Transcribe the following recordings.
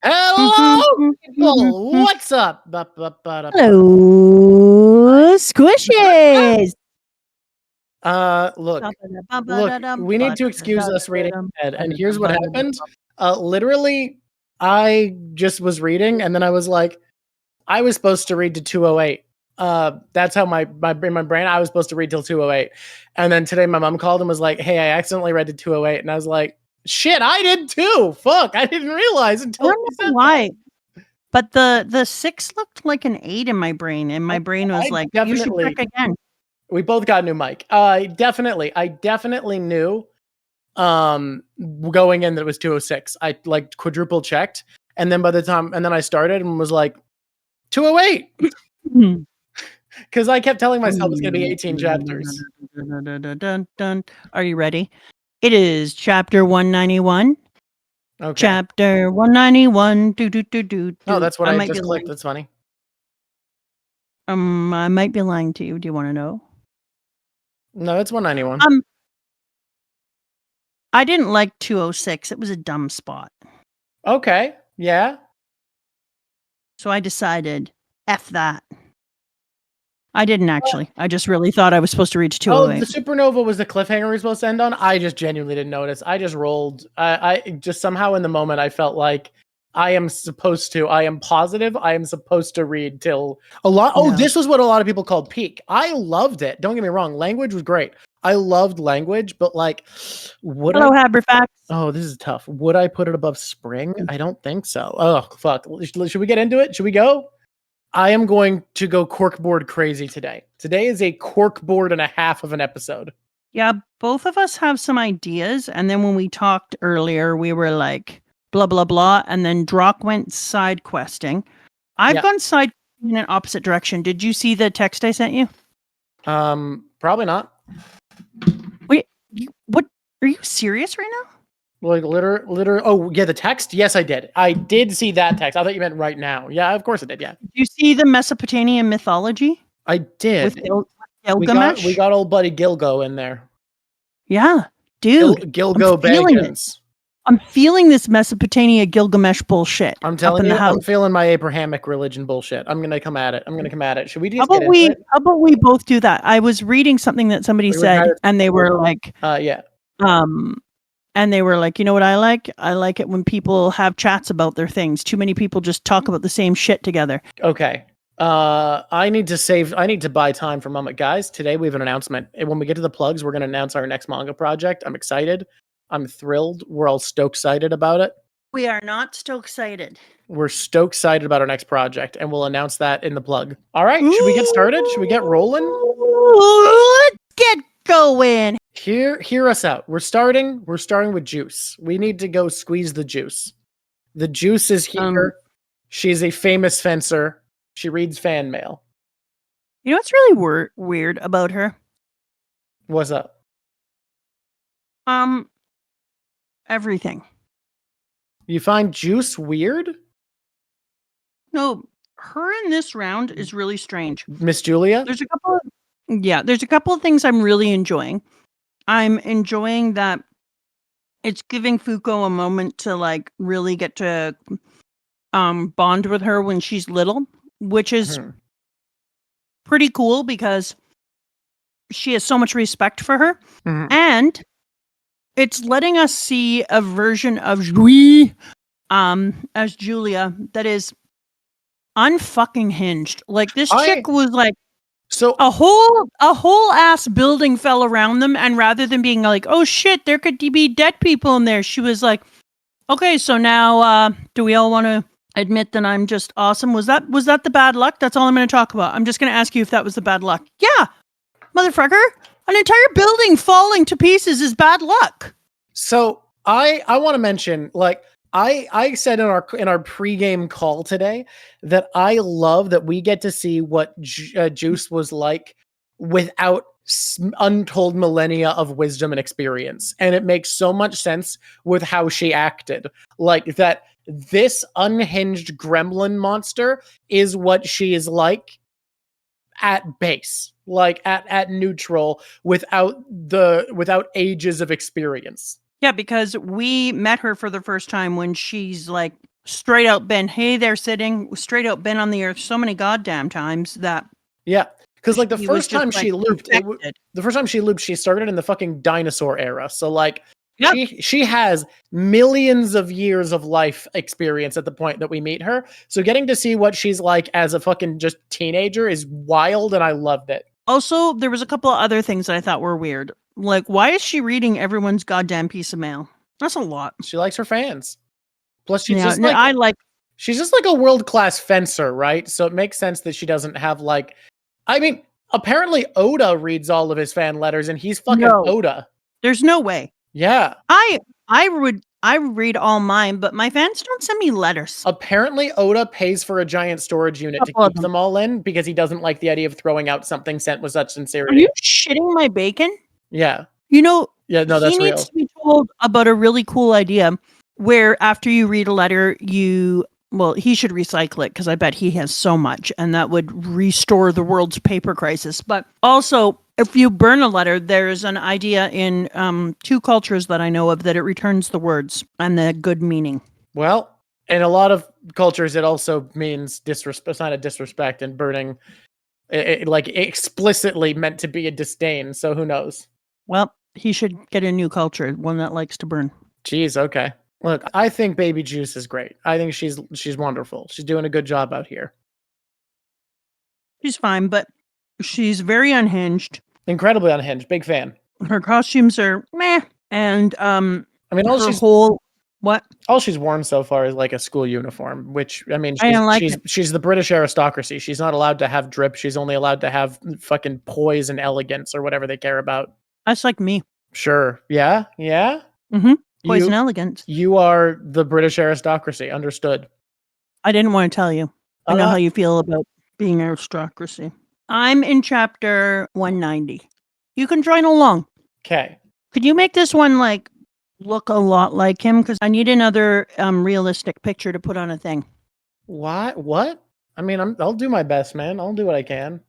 Hello, people. What's up? Hello, squishes. Look, we need to excuse us reading ahead. And here's what happened. Literally, I just was reading, and then I was like, I was supposed to read to 208. That's how my in my brain, I was supposed to read till 208. And then today my mom called and was like, hey, I accidentally read to 208. And I was like, shit, I did too. Fuck, I didn't realize until I don't know why. But the 6 looked like an 8 in my brain, and my brain was like, you should check again. We both got a new mic. I definitely knew going in that it was 206. I like quadruple checked, and then I started and was like 208. Because I kept telling myself it's gonna be 18 chapters. Are you ready? It is chapter 191. Okay. Chapter 191. Oh, that's what I just clicked. That's funny. I might be lying to you. Do you want to know? No, it's 191. I didn't like 206. It was a dumb spot. Okay. Yeah. So I decided, F that. I didn't actually. I just really thought I was supposed to read to 208. Oh, the supernova was the cliffhanger we were supposed to end on? I just genuinely didn't notice. I just rolled. I just somehow in the moment I felt like I am positive I am supposed to read till a lot. Oh, this was what a lot of people called peak. I loved it. Don't get me wrong. Language was great. I loved language, but like, Haberfax. Oh, this is tough. Would I put it above spring? I don't think so. Oh, fuck. Should we get into it? Should we go? I am going to go corkboard crazy today. Today is a corkboard and a half of an episode. Yeah, both of us have some ideas. And then when we talked earlier, we were like, blah, blah, blah. And then Drawk went side questing. I've gone side in an opposite direction. Did you see the text I sent you? Probably not. Wait, what? Are you serious right now? Like oh yeah, the text? Yes, I did. I did see that text. I thought you meant right now. Yeah, of course I did, yeah. Did you see the Mesopotamian mythology? I did. With Gilgamesh? We got old buddy Gilgo in there. Yeah, dude. Gilgo Bagans. I'm feeling this Mesopotamia Gilgamesh bullshit. I'm telling you, I'm feeling my Abrahamic religion bullshit. I'm gonna come at it. Should we just How about we both do that? I was reading something that somebody said, and they were like, and they were like, you know what I like? I like it when people have chats about their things. Too many people just talk about the same shit together. Okay. I need to buy time for moment. Guys, today we have an announcement. And when we get to the plugs, we're going to announce our next manga project. I'm excited. I'm thrilled. We're all stoked-sighted about it. We are not stoked-sighted. We're stoked-sighted about our next project, and we'll announce that in the plug. All right, should we get started? Should we get rolling? Let's get going. Hear us out. We're starting with Juice. We need to go squeeze the juice. The Juice is here. She's a famous fencer. She reads fan mail. You know what's really weird about her? What's up? Everything. You find Juice weird? No, her in this round is really strange. Miss Julia? There's a couple of things I'm really enjoying. I'm enjoying that it's giving Fuuko a moment to like really get to bond with her when she's little, which is pretty cool because she has so much respect for her. And it's letting us see a version of juiz as Julia that is unfucking hinged. Like this chick was like, so a whole ass building fell around them, and rather than being like, oh shit, there could be dead people in there, she was like, okay, so now do we all want to admit that I'm just awesome? Was that the bad luck? That's all I'm going to talk about. I'm just going to ask you if that was the bad luck. Yeah, motherfucker, an entire building falling to pieces is bad luck. So I want to mention, like, I said in our pregame call today that I love that we get to see what Juice was like without untold millennia of wisdom and experience. And it makes so much sense with how she acted. Like that this unhinged gremlin monster is what she is like at base, like at neutral, without ages of experience. Yeah, because we met her for the first time when she's like straight out been, hey, they're sitting straight out been on the earth so many goddamn times that Yeah, because like the he was first just, time like, she looped, infected. the first time she looped, she started in the fucking dinosaur era. So like Yep. she has millions of years of life experience at the point that we meet her. So getting to see what she's like as a fucking just teenager is wild, and I loved it. Also, there was a couple of other things that I thought were weird. Like, why is she reading everyone's goddamn piece of mail? That's a lot. She likes her fans. Plus, she's Yeah, just no, like I like. she's just like a world-class fencer, right? So it makes sense that she doesn't have like I mean, apparently Oda reads all of his fan letters and he's fucking No. Oda. There's no way. Yeah. I read all mine, but my fans don't send me letters. Apparently Oda pays for a giant storage unit to Couple of keep them all in because he doesn't like the idea of throwing out something sent with such Are sincerity. you shitting my bacon? Yeah. You know, Yeah, no, that's he needs real. to be told about a really cool idea where after you read a letter, he should recycle it because I bet he has so much and that would restore the world's paper crisis. But also, if you burn a letter, there's an idea in 2 cultures that I know of that it returns the words and the good meaning. Well, in a lot of cultures, it also means disrespect, sign of disrespect, and burning, like explicitly meant to be a disdain. So who knows? Well, he should get a new culture, one that likes to burn. Jeez, okay. Look, I think Baby Juice is great. I think she's wonderful. She's doing a good job out here. She's fine, but she's very unhinged. Incredibly unhinged. Big fan. Her costumes are meh, and I mean, all she's worn so far is like a school uniform, which I mean, I don't like she's the British aristocracy. She's not allowed to have drip. She's only allowed to have fucking poise and elegance or whatever they care about. That's like me. Sure. Yeah. Yeah. Mm-hmm. Poise and elegance. You are the British aristocracy. Understood. I didn't want to tell you. I know how you feel about being aristocracy. I'm in chapter 190. You can join along. Okay. Could you make this one like look a lot like him? Because I need another realistic picture to put on a thing. What? I mean, I'll do my best, man. I'll do what I can.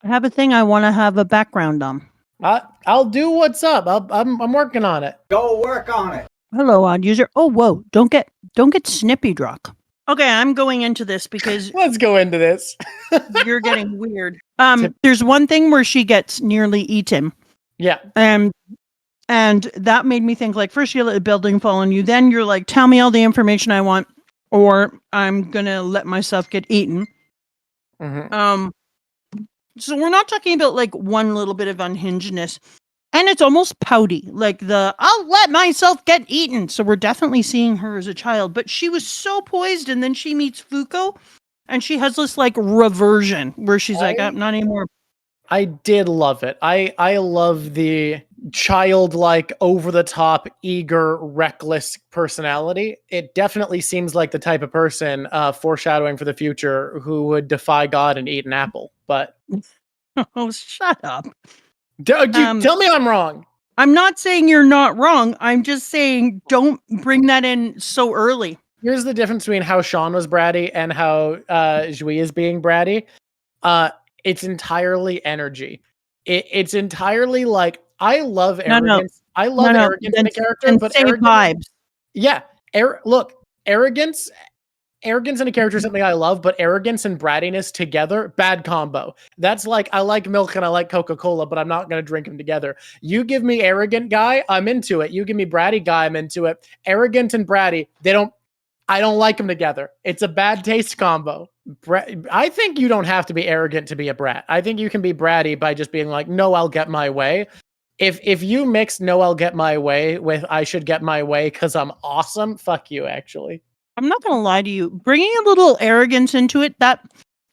I have a thing I want to have a background on. I'll do what's up. I'm working on it. Go work on it. Hello, odd user. Oh, whoa! Don't get snippy, Drawk. Okay, I'm going into this because let's go into this. You're getting weird. There's one thing where she gets nearly eaten. Yeah. And that made me think like first you let the building fall on you, then you're like, tell me all the information I want, or I'm gonna let myself get eaten. Mm-hmm. So we're not talking about like one little bit of unhingedness. And it's almost pouty, like I'll let myself get eaten. So we're definitely seeing her as a child, but she was so poised, and then she meets Fuuko, and she has this like reversion where she's like, not anymore. I did love it. I love the childlike, over the top, eager, reckless personality. It definitely seems like the type of person, foreshadowing for the future, who would defy God and eat an apple. But oh, shut up. Tell me I'm wrong. I'm not saying you're not wrong. I'm just saying don't bring that in so early. Here's the difference between how Sean was bratty and how Juiz is being bratty. It's entirely energy. It's entirely like I love arrogance. No. I love arrogance in a character, but vibes. Yeah, look, arrogance in a character is something I love, but arrogance and brattiness together, bad combo. That's like, I like milk and I like Coca-Cola, but I'm not going to drink them together. You give me arrogant guy, I'm into it. You give me bratty guy, I'm into it. Arrogant and bratty, I don't like them together. It's a bad taste combo. I think you don't have to be arrogant to be a brat. I think you can be bratty by just being like, no, I'll get my way. If you mix no, I'll get my way with I should get my way because I'm awesome, fuck you, actually. I'm not going to lie to you. Bringing a little arrogance into it, that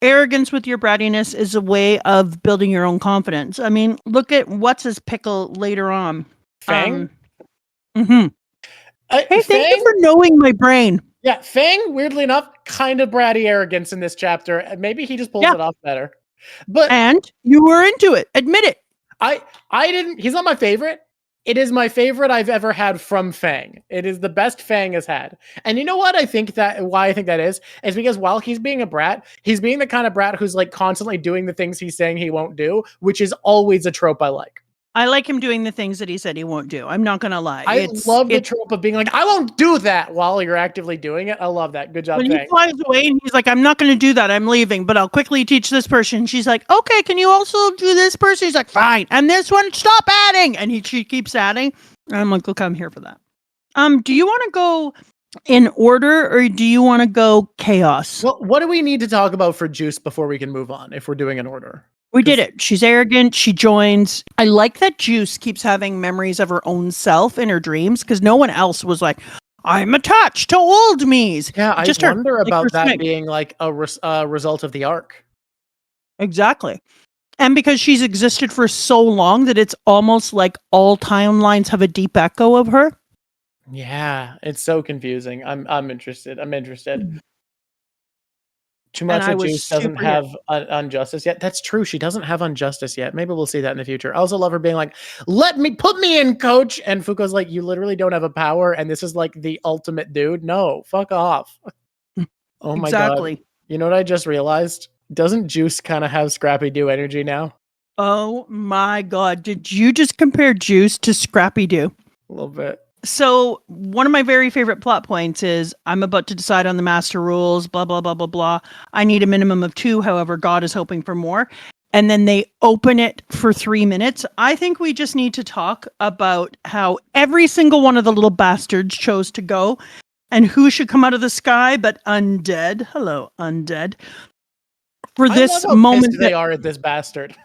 arrogance with your brattiness is a way of building your own confidence. I mean, look at what's his pickle later on. Feng? Hey, Feng? thank you for knowing my brain. Yeah, Feng, weirdly enough, kind of bratty arrogance in this chapter. Maybe he just pulls it off better. And you were into it. Admit it. I didn't. He's not my favorite. It is my favorite I've ever had from Feng. It is the best Feng has had. And you know what why I think that is because while he's being a brat, he's being the kind of brat who's like constantly doing the things he's saying he won't do, which is always a trope I like. I like him doing the things that he said he won't do. I'm not gonna lie. I love the trope of being like, I won't do that while you're actively doing it. I love that. Good job, when Feng. he flies away and he's like, I'm not gonna do that. I'm leaving, but I'll quickly teach this person. She's like, okay, can you also do this person? He's like, fine. And this one, stop adding. And she keeps adding. And I'm like, look, I'm here for that. Do you want to go in order or do you want to go chaos? Well, what do we need to talk about for Juice before we can move on if we're doing an order? We did it. She's arrogant. She joins. I like that Juice keeps having memories of her own self in her dreams because no one else was like, I'm attached to old me's. Yeah, I wonder about that being like a result of the arc. Exactly. And because she's existed for so long that it's almost like all timelines have a deep echo of her. Yeah, it's so confusing. I'm interested. Too much of Juice doesn't have Unjustice yet. That's true. She doesn't have Unjustice yet. Maybe we'll see that in the future. I also love her being like, put me in, coach. And Fuuko's like, you literally don't have a power. And this is like the ultimate dude. No, fuck off. Oh my God. You know what I just realized? Doesn't Juice kind of have Scrappy-Doo energy now? Oh my God. Did you just compare Juice to Scrappy-Doo? A little bit. So one of my very favorite plot points is I'm about to decide on the master rules, blah, blah, blah, blah, blah. I need a minimum of 2. However, God is hoping for more. And then they open it for 3 minutes. I think we just need to talk about how every single one of the little bastards chose to go and who should come out of the sky but Undead. Hello, Undead. For this moment they are at this bastard.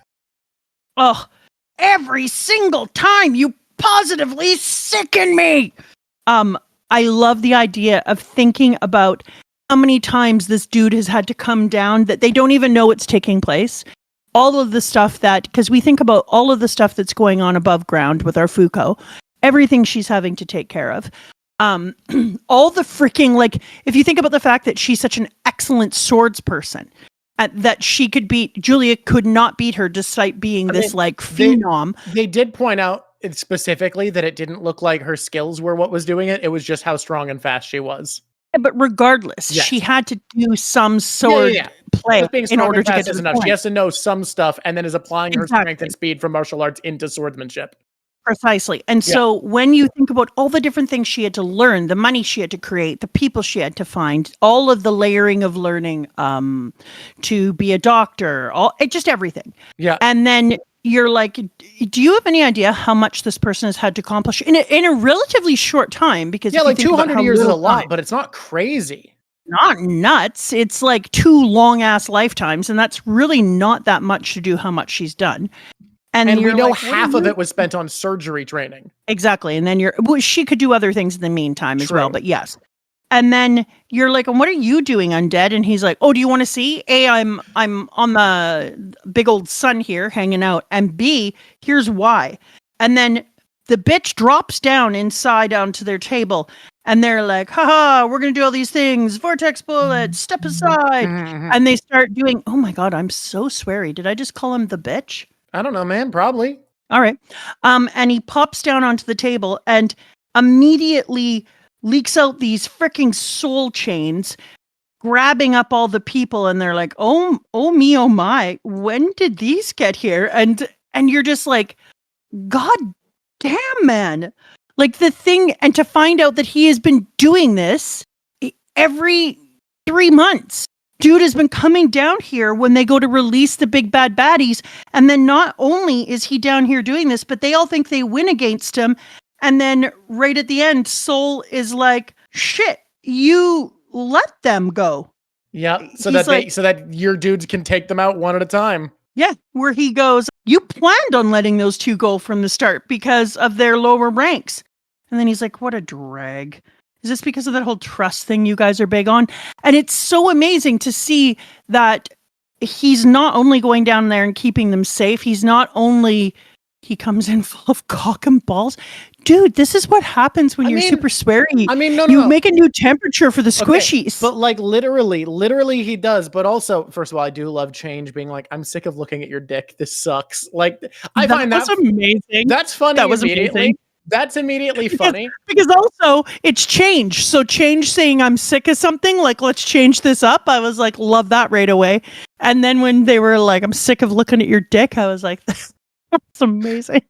Oh, every single time you positively sicken me. I love the idea of thinking about how many times this dude has had to come down that they don't even know it's taking place. All of the stuff because we think about all of the stuff that's going on above ground with our Fuuko, everything she's having to take care of. All the freaking, like, if you think about the fact that she's such an excellent swords person, that she could Julia could not beat her despite being phenom. They did point out specifically that it didn't look like her skills were what was doing it. It was just how strong and fast she was. Yeah, but regardless, she had to do some sword play in order to get to the point. She has to know some stuff and then is applying her strength and speed from martial arts into swordsmanship. Precisely. And so when you think about all the different things she had to learn, the money she had to create, the people she had to find, all of the layering of learning to be a doctor, just everything. Yeah. And then you're like, do you have any idea how much this person has had to accomplish in a relatively short time? Because like 200 years is a lot, but it's not crazy. Not nuts. It's like 2 long ass lifetimes, and that's really not that much to do how much she's done. And we know half of it was spent on surgery training. Exactly. And then she could do other things in the meantime as well, but yes. And then you're like, and what are you doing, Undead? And he's like, oh, do you want to see? A, I'm on the big old sun here hanging out. And B, here's why. And then the bitch drops down inside onto their table. And they're like, haha, we're going to do all these things. Vortex bullets, step aside. And they start doing, oh my God, I'm so sweary. Did I just call him the bitch? I don't know, man. Probably. All right. And he pops down onto the table and immediately leaks out these freaking soul chains, grabbing up all the people. And they're like, oh me, oh my, when did these get here? And you're just like, God damn, man. Like the thing, and to find out that he has been doing this every 3 months. Dude has been coming down here when they go to release the big bad baddies. And then not only is he down here doing this, but they all think they win against him. And then right at the end, Soul is like, shit, you let them go. Yeah. So that your dudes can take them out one at a time. Yeah. Where he goes, you planned on letting those 2 go from the start because of their lower ranks. And then he's like, what a drag. Is this because of that whole trust thing you guys are big on? And it's so amazing to see that he's not only going down there and keeping them safe. He comes in full of cock and balls. Dude, this is what happens when you're super sweary. You make a new temperature for the squishies. Okay, but like literally he does. But also, first of all, I do love change being like, I'm sick of looking at your dick. This sucks. Like, I find that amazing. That's funny. That was immediately. amazing. That's immediately funny. Because also it's change. So change saying I'm sick of something, like let's change this up. I was like, love that right away. And then when they were like, I'm sick of looking at your dick, I was like, that's amazing.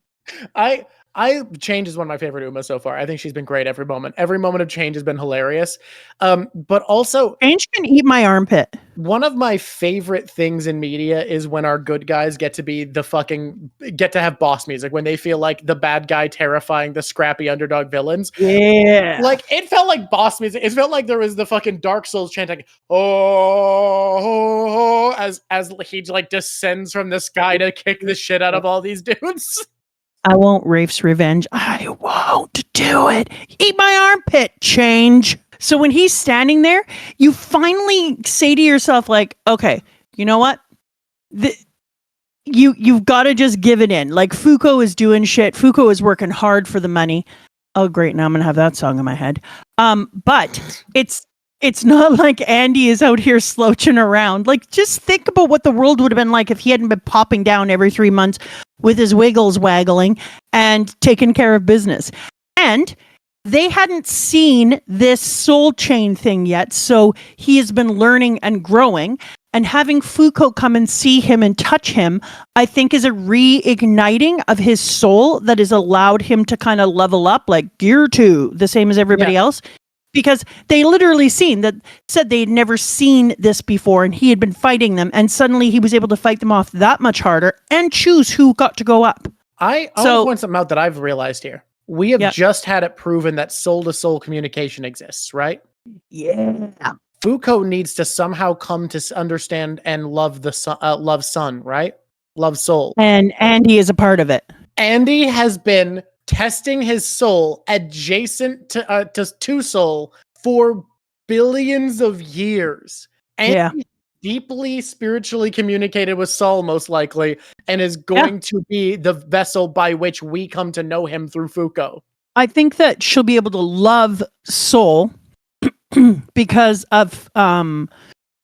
Change is one of my favorite Uma so far. I think she's been great every moment. Every moment of Change has been hilarious. But also, Change can eat my armpit. one of my favorite things in media is when our good guys get to have boss music, when they feel like the bad guy terrifying the scrappy underdog villains. Yeah. Like, it felt like boss music. It felt like there was the fucking Dark Souls chanting, oh, as he like descends from the sky to kick the shit out of all these dudes. I won't Rafe's revenge. I won't do it. Eat my armpit, Change. So when he's standing there, you finally say to yourself, like, okay, you know what? You've got to just give it in. Like, Fuuko is doing shit. Fuuko is working hard for the money. Oh, great. Now I'm going to have that song in my head. But it's not like Andy is out here slouching around. Like, just think about what the world would have been like if he hadn't been popping down every 3 months with his wiggles waggling and taking care of business. And they hadn't seen this soul chain thing yet, so he has been learning and growing. And having Fuuko come and see him and touch him, I think, is a reigniting of his soul that has allowed him to kind of level up, like Gear 2, the same as everybody else. Because they literally said they'd never seen this before, and he had been fighting them, and suddenly he was able to fight them off that much harder and choose who got to go up. I want to point something out that I've realized here. We have just had it proven that soul-to-soul communication exists, right? Yeah. Fuuko needs to somehow come to understand and love love Sun, right? Love Soul. And Andy is a part of it. Andy has been testing his soul adjacent to Soul for billions of years. And deeply spiritually communicated with Soul, most likely, and is going to be the vessel by which we come to know him through Fuuko. I think that she'll be able to love Soul because of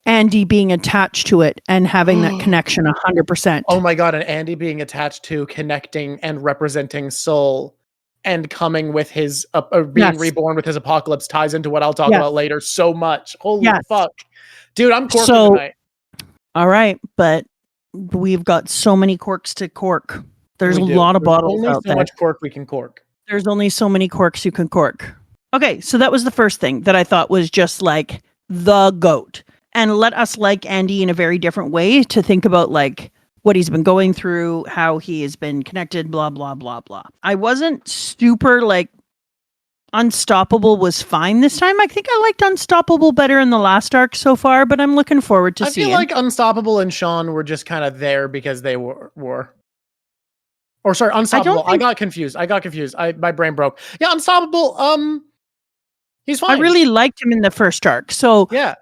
Andy being attached to it and having that connection 100%. Oh my god, and Andy being attached to, connecting, and representing Soul and coming with his being reborn with his apocalypse ties into what I'll talk about later so much. Holy fuck. Dude, I'm corking tonight. All right, but we've got so many corks to cork. There's a lot of bottles only out so there. Much cork we can cork. There's only so many corks you can cork. Okay, so that was the first thing that I thought was just like the GOAT. And let us like Andy in a very different way to think about like what he's been going through, how he has been connected, blah, blah, blah, blah. I wasn't super like Unstoppable was fine this time. I think I liked Unstoppable better in the last arc so far, but I'm looking forward to seeing. I feel like Unstoppable and Sean were just kind of there because they were. Or sorry, Unstoppable. I got confused. My brain broke. Yeah, Unstoppable. He's fine. I really liked him in the first arc. So yeah.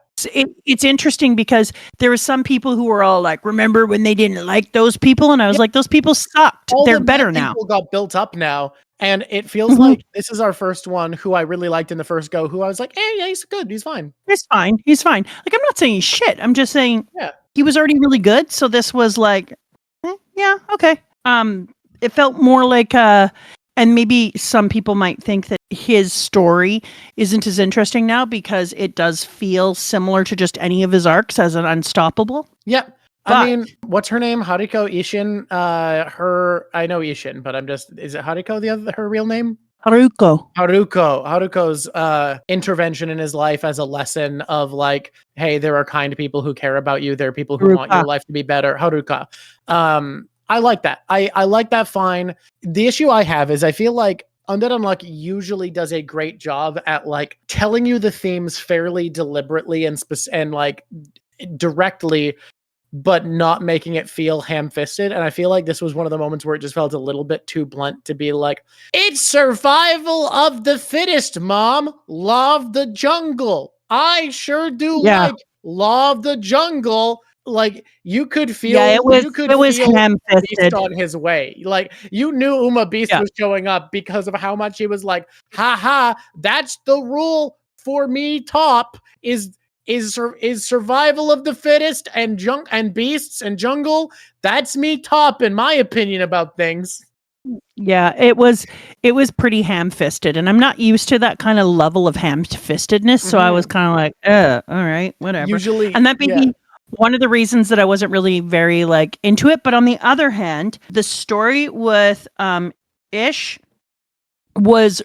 It's interesting because there were some people who were all like, remember when they didn't like those people? And I was like, those people sucked. They're better now. People got built up now. And it feels like this is our first one who I really liked in the first go, who I was like, hey, yeah, he's good. He's fine. He's fine. Like, I'm not saying he's shit. I'm just saying he was already really good. So this was like, yeah, okay. It felt more like, and maybe some people might think that his story isn't as interesting now because it does feel similar to just any of his arcs as an Unstoppable. Yep. I mean, what's her name? Haruko Ishin. I know Ishin, but is it Haruko her real name? Haruko's intervention in his life as a lesson of like, hey, there are kind people who care about you. There are people who want your life to be better. Haruka. I like that. I like that fine. The issue I have is I feel like Undead Unluck usually does a great job at like telling you the themes fairly deliberately and like directly, but not making it feel ham-fisted. And I feel like this was one of the moments where it just felt a little bit too blunt to be like, it's survival of the fittest, Mom. Law of the jungle. I sure do like Law of the jungle. Like you could feel, it was ham-fisted on his way. Like you knew Uma Beast was showing up because of how much he was like, haha, that's the rule for me. Top is survival of the fittest and beasts and jungle. That's me top in my opinion about things. Yeah, it was pretty ham-fisted, and I'm not used to that kind of level of ham-fistedness. So I was kind of like, all right, whatever. Usually, and that may be one of the reasons that I wasn't really very like into it. But on the other hand, the story with Ish was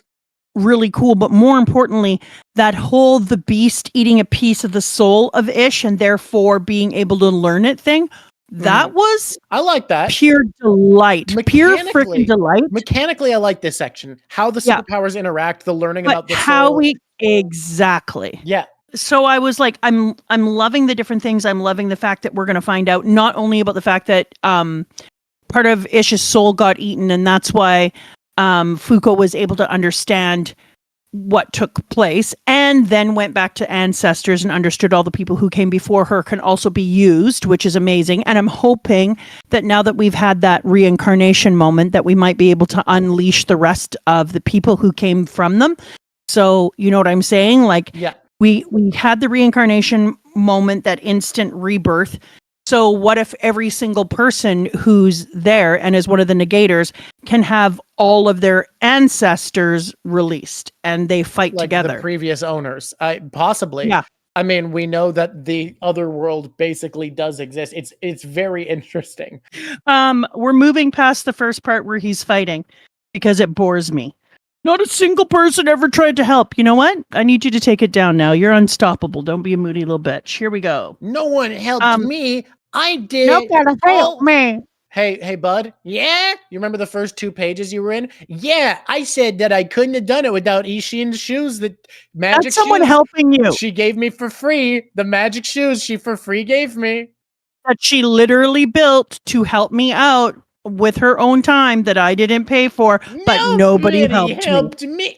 really cool, but more importantly, that whole the beast eating a piece of the soul of Ish and therefore being able to learn it thing, that was I like that. pure delight. Pure freaking delight. Mechanically, I like this section. How the superpowers interact, the learning about the soul. Exactly. Yeah. So I was like, I'm loving the different things. I'm loving the fact that we're going to find out not only about the fact that part of Ish's soul got eaten, and that's why Fuuko was able to understand what took place, and then went back to ancestors and understood all the people who came before her can also be used, which is amazing. And I'm hoping that now that we've had that reincarnation moment, that we might be able to unleash the rest of the people who came from them. So you know what I'm saying? Like, yeah. We had the reincarnation moment, that instant rebirth. So what if every single person who's there and is one of the negators can have all of their ancestors released and they fight like together? The previous owners, possibly. Yeah. I mean, we know that the other world basically does exist. It's very interesting. We're moving past the first part where he's fighting because it bores me. Not a single person ever tried to help. You know what? I need you to take it down now. You're unstoppable. Don't be a moody little bitch. Here we go. No one helped me. I did. Nobody helped me. Hey, bud. Yeah? You remember the first 2 pages you were in? Yeah, I said that I couldn't have done it without Ishin's shoes. The magic That's someone shoes helping you. She gave me for free. The magic shoes she for free gave me. That she literally built to help me out with her own time that I didn't pay for, but nobody helped me.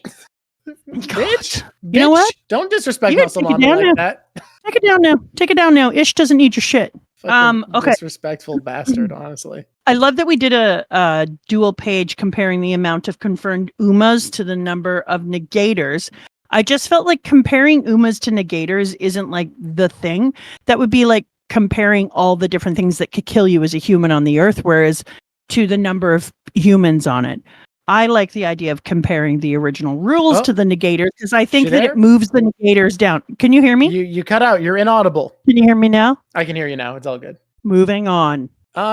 Bitch, you know what? Don't disrespect Muscle Mommy like that. Take it down now. Take it down now. Ish doesn't need your shit. Okay. Disrespectful bastard, honestly. I love that we did a dual page comparing the amount of confirmed Umas to the number of negators. I just felt like comparing Umas to negators isn't like the thing. That would be like comparing all the different things that could kill you as a human on the earth, whereas to the number of humans on it. I like the idea of comparing the original rules to the negators because I think that it moves the negators down. Can you hear me? You cut out. You're inaudible. Can you hear me now? I can hear you now. It's all good. Moving on.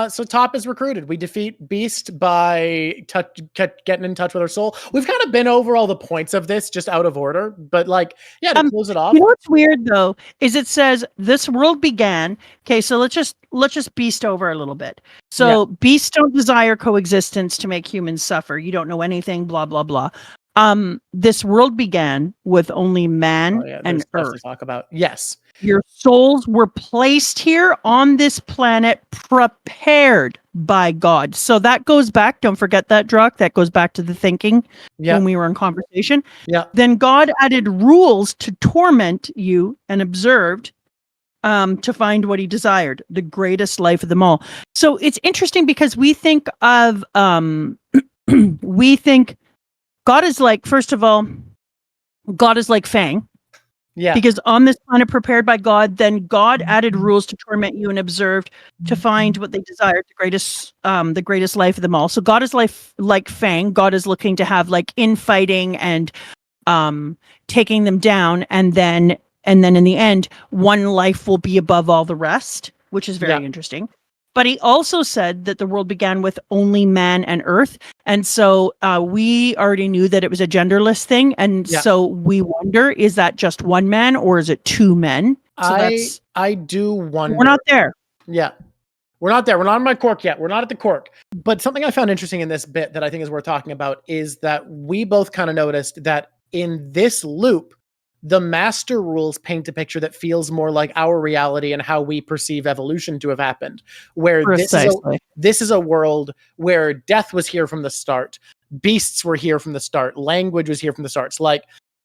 So Top is recruited. We defeat Beast by getting in touch with her soul. We've kind of been over all the points of this just out of order, but like, yeah, to close it off. You know what's weird though is it says this world began. Okay, so let's just Beast over a little bit. So beasts don't desire coexistence to make humans suffer. You don't know anything. Blah blah blah. This world began with only man and earth. To talk about. Yes. Your souls were placed here on this planet prepared by God. So that goes back, don't forget that, Drawk, that goes back to the thinking when we were in conversation. Yeah. Then God added rules to torment you and observed to find what he desired, the greatest life of them all. So it's interesting because we think of, we think God is like, first of all, God is like Feng. Yeah. Because on this planet prepared by God, then God added rules to torment you and observed to find what they desired, the greatest life of them all. So God is like Fang. God is looking to have like infighting and taking them down, and then in the end, one life will be above all the rest, which is very interesting. But he also said that the world began with only man and earth. And so we already knew that it was a genderless thing. And so we wonder, is that just one man or is it two men? So I do wonder. We're not there. Yeah. We're not there. We're not on my cork yet. We're not at the cork. But something I found interesting in this bit that I think is worth talking about is that we both kind of noticed that in this loop, the master rules paint a picture that feels more like our reality and how we perceive evolution to have happened. Where this is a world where death was here from the start, beasts were here from the start, language was here from the start. It's like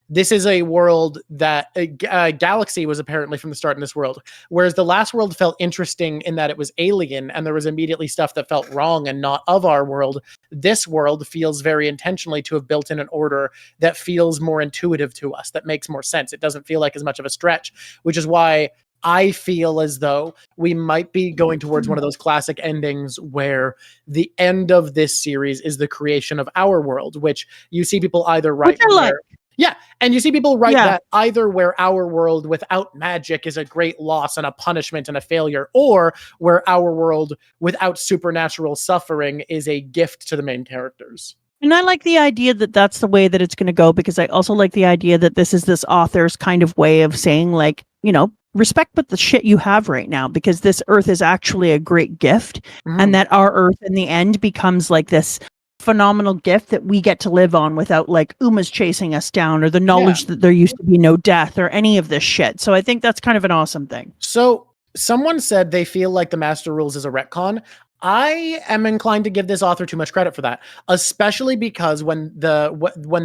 this is a world that a galaxy was apparently from the start in this world. Whereas the last world felt interesting in that it was alien and there was immediately stuff that felt wrong and not of our world. This world feels very intentionally to have built in an order that feels more intuitive to us, that makes more sense. It doesn't feel like as much of a stretch, which is why I feel as though we might be going towards one of those classic endings where the end of this series is the creation of our world, which you see people either write. Yeah, and you see people write that either where our world without magic is a great loss and a punishment and a failure, or where our world without supernatural suffering is a gift to the main characters. And I like the idea that that's the way that it's going to go, because I also like the idea that this is this author's kind of way of saying, like, respect but the shit you have right now, because this earth is actually a great gift, and that our earth in the end becomes like this phenomenal gift that we get to live on without like Uma's chasing us down, or the knowledge that there used to be no death or any of this shit. So I think that's kind of an awesome thing. So someone said they feel like the Master Rules is a retcon. I am inclined to give this author too much credit for that, especially because when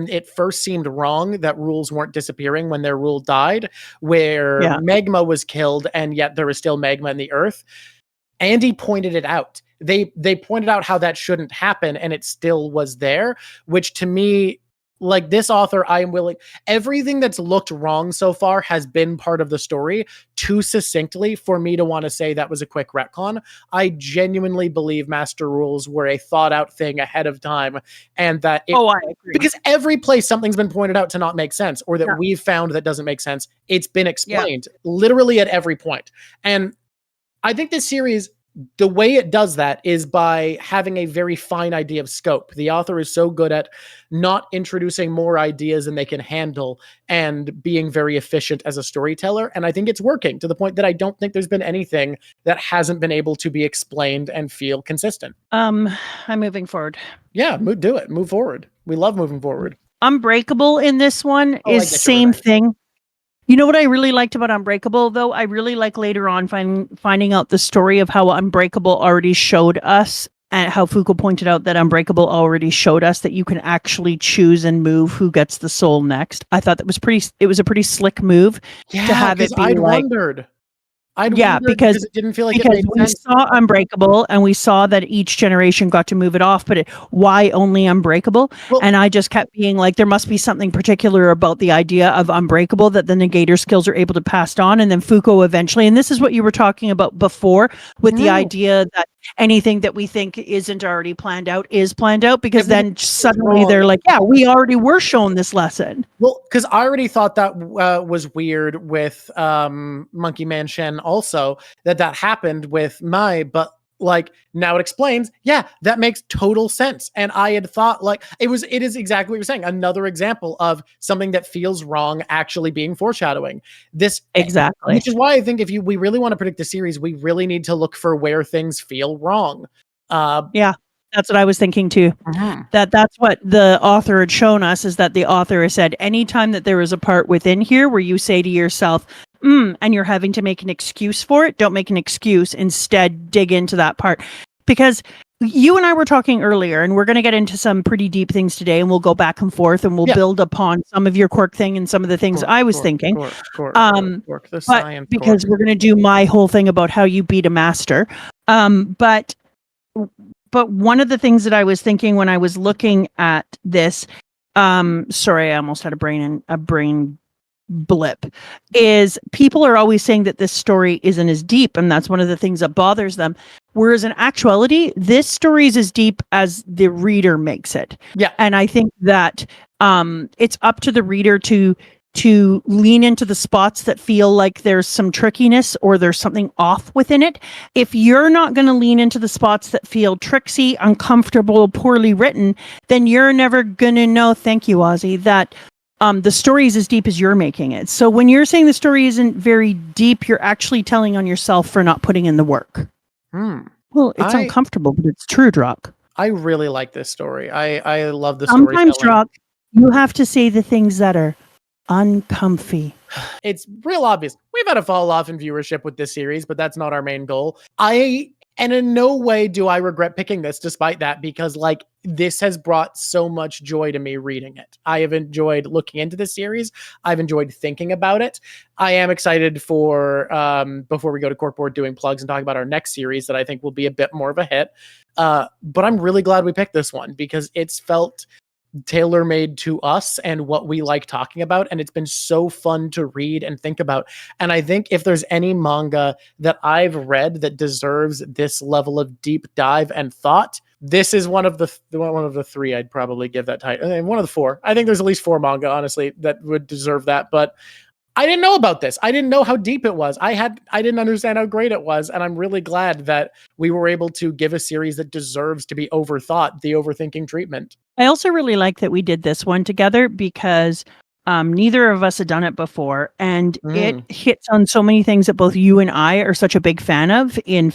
it first seemed wrong that rules weren't disappearing when their rule died, where magma was killed and yet there was still magma in the earth, Andy pointed it out. They pointed out how that shouldn't happen, and it still was there, which to me, like, this author, I am willing. Everything that's looked wrong so far has been part of the story too succinctly for me to want to say that was a quick retcon. I genuinely believe Master Rules were a thought out thing ahead of time, and that I agree. Because every place something's been pointed out to not make sense, or that we've found that doesn't make sense, it's been explained literally at every point. And I think this series, the way it does that is by having a very fine idea of scope. The author is so good at not introducing more ideas than they can handle and being very efficient as a storyteller. And I think it's working to the point that I don't think there's been anything that hasn't been able to be explained and feel consistent. I'm moving forward. Yeah, do it. Move forward. We love moving forward. Unbreakable in this one is same thing. You know what I really liked about Unbreakable, though? I really like later on finding out the story of how Unbreakable already showed us, and how Fuuko pointed out that Unbreakable already showed us that you can actually choose and move who gets the soul next. I thought it was a pretty slick move to have it be I'd wondered. Because it didn't feel like it made we sense. saw Unbreakable and we saw that each generation got to move it off, but why only Unbreakable? And I just kept being like, there must be something particular about the idea of Unbreakable that the negator skills are able to pass on, and then Fuuko eventually. And this is what you were talking about before with the idea that anything that we think isn't already planned out is planned out, because then suddenly they're like, yeah, we already were shown this lesson. Well, because I already thought that was weird with Monkey Man Shen also, that happened with Mai, but like now it explains, that makes total sense. And I had thought like it is exactly what you're saying. Another example of something that feels wrong actually being foreshadowing. This exactly. Which is why I think we really want to predict the series, we really need to look for where things feel wrong. That's what I was thinking too. That's what the author had shown us, is that the author has said, anytime that there is a part within here where you say to yourself, and you're having to make an excuse for it, don't make an excuse. Instead, dig into that part. Because you and I were talking earlier, and we're going to get into some pretty deep things today, and we'll go back and forth, and we'll build upon some of your quirk thing and some of the things I was thinking. Quirk, the science because we're going to do my whole thing about how you beat a master. But one of the things that I was thinking when I was looking at this, sorry, I almost had a brain blip, is people are always saying that this story isn't as deep, and that's one of the things that bothers them. Whereas in actuality, this story is as deep as the reader makes it. Yeah. And I think that it's up to the reader to lean into the spots that feel like there's some trickiness or there's something off within it. If you're not going to lean into the spots that feel tricksy, uncomfortable, poorly written, then you're never going to know, thank you, Ozzy, that the story is as deep as you're making it. So when you're saying the story isn't very deep, you're actually telling on yourself for not putting in the work. Well, it's uncomfortable, but it's true, Drawk. I really like this story. I love the story. Sometimes, Drawk, you have to say the things that are uncomfy. It's real obvious. We've had a fall off in viewership with this series, but that's not our main goal. And in no way do I regret picking this despite that, because like this has brought so much joy to me reading it. I have enjoyed looking into this series. I've enjoyed thinking about it. I am excited for, before we go to Corkboard, doing plugs and talk about our next series that I think will be a bit more of a hit. But I'm really glad we picked this one because it's felt tailor-made to us and what we like talking about, and it's been so fun to read and think about. And I think if there's any manga that I've read that deserves this level of deep dive and thought, this is one of the three I'd probably give that title. And one of the four. I think there's at least four manga, honestly, that would deserve that. But I didn't know about this. I didn't know how deep it was. I didn't understand how great it was. And I'm really glad that we were able to give a series that deserves to be overthought the overthinking treatment. I also really like that we did this one together because neither of us had done it before, and it hits on so many things that both you and I are such a big fan of in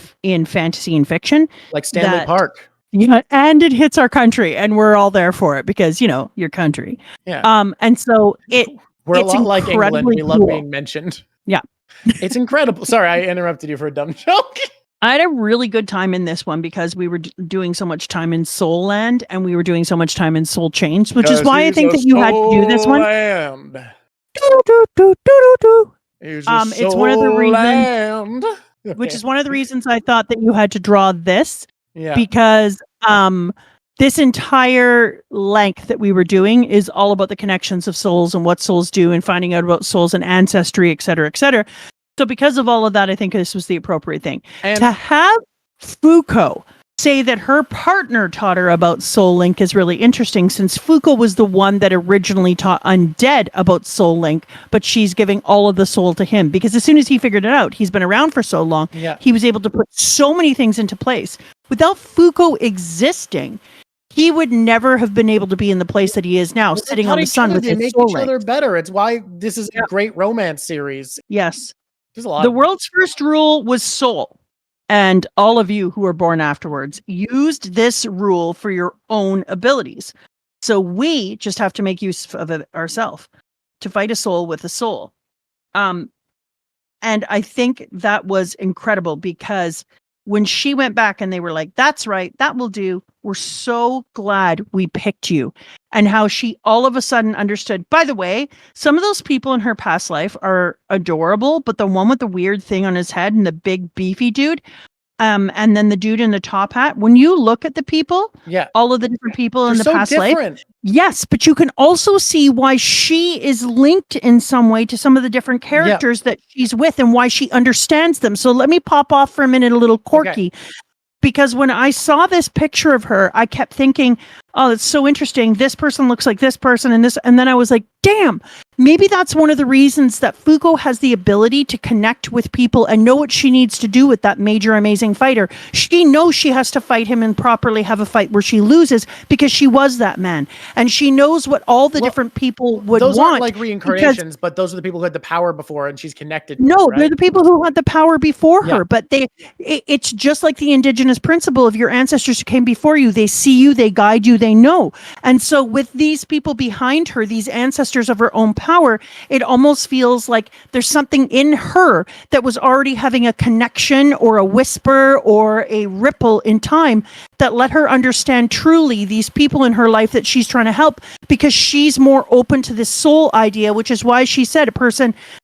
fantasy and fiction. Like Stanley Park. Yeah, and it hits our country, and we're all there for it because your country. Yeah. And so we're a it's lot like England. We love cool. being mentioned. Yeah. It's incredible. Sorry, I interrupted you for a dumb joke. I had a really good time in this one because we were doing so much time in Soul Land and we were doing so much time in Soul Chains, which is why I think that you had to do this one. Land. It's one of the reasons, which is one of the reasons I thought that you had to draw this. Yeah. Because this entire length that we were doing is all about the connections of souls and what souls do and finding out about souls and ancestry, et cetera, et cetera. So because of all of that, I think this was the appropriate thing. And to have Fuuko say that her partner taught her about Soul Link is really interesting, since Fuuko was the one that originally taught Undead about Soul Link, but she's giving all of the soul to him. Because as soon as he figured it out, he's been around for so long, he was able to put so many things into place. Without Fuuko existing, he would never have been able to be in the place that he is now, sitting on the sun with his make soul each other better. It's why this is a great romance series. Yes. There's a lot. The world's first rule was soul. And all of you who were born afterwards used this rule for your own abilities. So we just have to make use of it ourselves to fight a soul with a soul. And I think that was incredible because when she went back and they were like, that's right, that will do. We're so glad we picked you. And how she all of a sudden understood, by the way, some of those people in her past life are adorable, but the one with the weird thing on his head and the big beefy dude, and then the dude in the top hat, when you look at the people, all of the different people in the past life, yes, but you can also see why she is linked in some way to some of the different characters that she's with and why she understands them. So let me pop off for a minute, a little quirky. Because when I saw this picture of her, I kept thinking, oh, it's so interesting. This person looks like this person and this. And then I was like, damn, maybe that's one of the reasons that Fuuko has the ability to connect with people and know what she needs to do with that major, amazing fighter. She knows she has to fight him and properly have a fight where she loses because she was that man. And she knows what all the different people would those want. Aren't like reincarnations, but those are the people who had the power before and she's connected. No, they're the people who had the power before her. But it's just like the indigenous principle of your ancestors who came before you. They see you, they guide you, they know. And so with these people behind her, these ancestors of her own power, it almost feels like there's something in her that was already having a connection or a whisper or a ripple in time that let her understand truly these people in her life that she's trying to help, because she's more open to this soul idea, which is why she said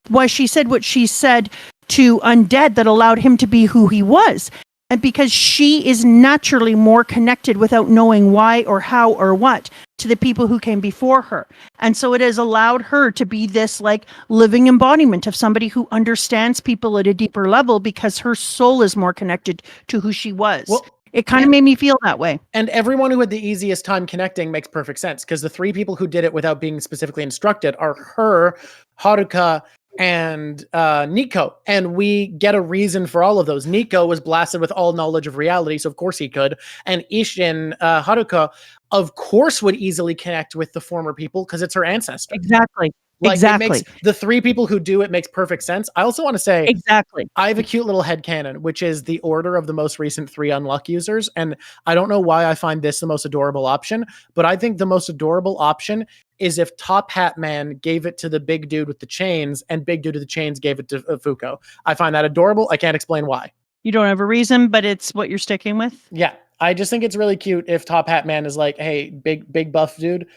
why she said what she said to Undead that allowed him to be who he was. And because she is naturally more connected without knowing why or how or what to the people who came before her. And so it has allowed her to be this like living embodiment of somebody who understands people at a deeper level because her soul is more connected to who she was. Well, it kind of made me feel that way. And everyone who had the easiest time connecting makes perfect sense, because the three people who did it without being specifically instructed are her, Haruka, and Nico, and we get a reason for all of those. Nico was blasted with all knowledge of reality, so of course he could. And Ishin, Haruka, of course would easily connect with the former people because it's her ancestor. Exactly. Like, exactly. It makes, the three people who do it makes perfect sense. I also want to say, exactly, I have a cute little headcanon, which is the order of the most recent 3 Unluck users. And I don't know why I find this the most adorable option, but I think the most adorable option is if Top Hat Man gave it to the big dude with the chains and big dude with the chains gave it to Fuuko. I find that adorable. I can't explain why. You don't have a reason, but it's what you're sticking with? Yeah. I just think it's really cute if Top Hat Man is like, hey, big buff dude,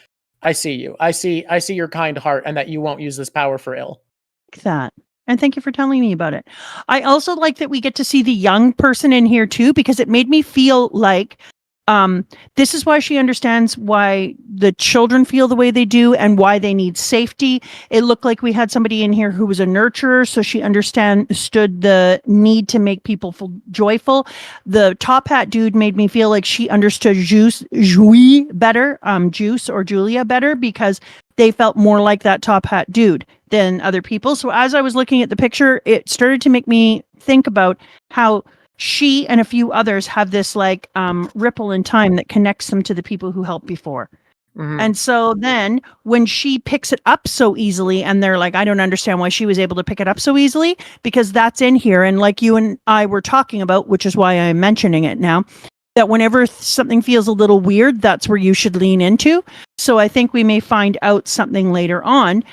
I see you. I see your kind heart and that you won't use this power for ill. Like that. And thank you for telling me about it. I also like that we get to see the young person in here too, because it made me feel like this is why she understands why the children feel the way they do and why they need safety. It looked like we had somebody in here who was a nurturer, so she understood the need to make people feel joyful. The top hat dude made me feel like she understood Juiz better, Juice or Julia better, because they felt more like that top hat dude than other people. So as I was looking at the picture, it started to make me think about how she and a few others have this like ripple in time that connects them to the people who helped before. And so then when she picks it up so easily, and they're like, I don't understand why she was able to pick it up so easily, because that's in here. And like you and I were talking about, which is why I'm mentioning it now, that whenever something feels a little weird, that's where you should lean into. So I think we may find out something later on,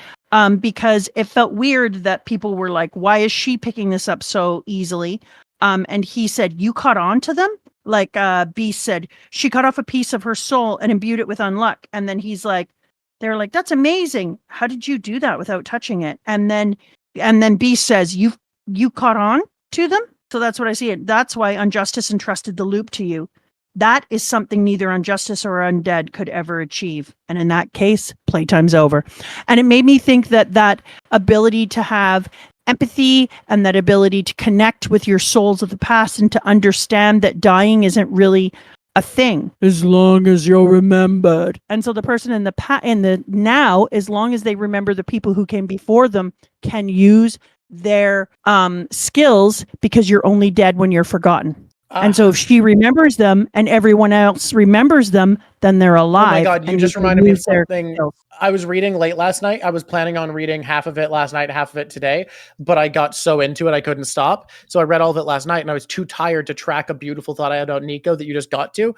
because it felt weird that people were like, why is she picking this up so easily? And he said, you caught on to them? Like Beast said, she cut off a piece of her soul and imbued it with unluck. And then he's like, they're like, that's amazing. How did you do that without touching it? And then Beast says, you caught on to them? So that's what I see it. That's why Unjustice entrusted the loop to you. That is something neither Unjustice or Undead could ever achieve. And in that case, playtime's over. And it made me think that ability to have empathy and that ability to connect with your souls of the past and to understand that dying isn't really a thing as long as you're remembered. And so the person in the now, as long as they remember the people who came before them, can use their skills, because you're only dead when you're forgotten. And so if she remembers them and everyone else remembers them, then they're alive. Oh my God, you just reminded me of something. I was reading late last night. I was planning on reading half of it last night, half of it today, but I got so into it I couldn't stop. So I read all of it last night and I was too tired to track a beautiful thought I had about Nico that you just got to.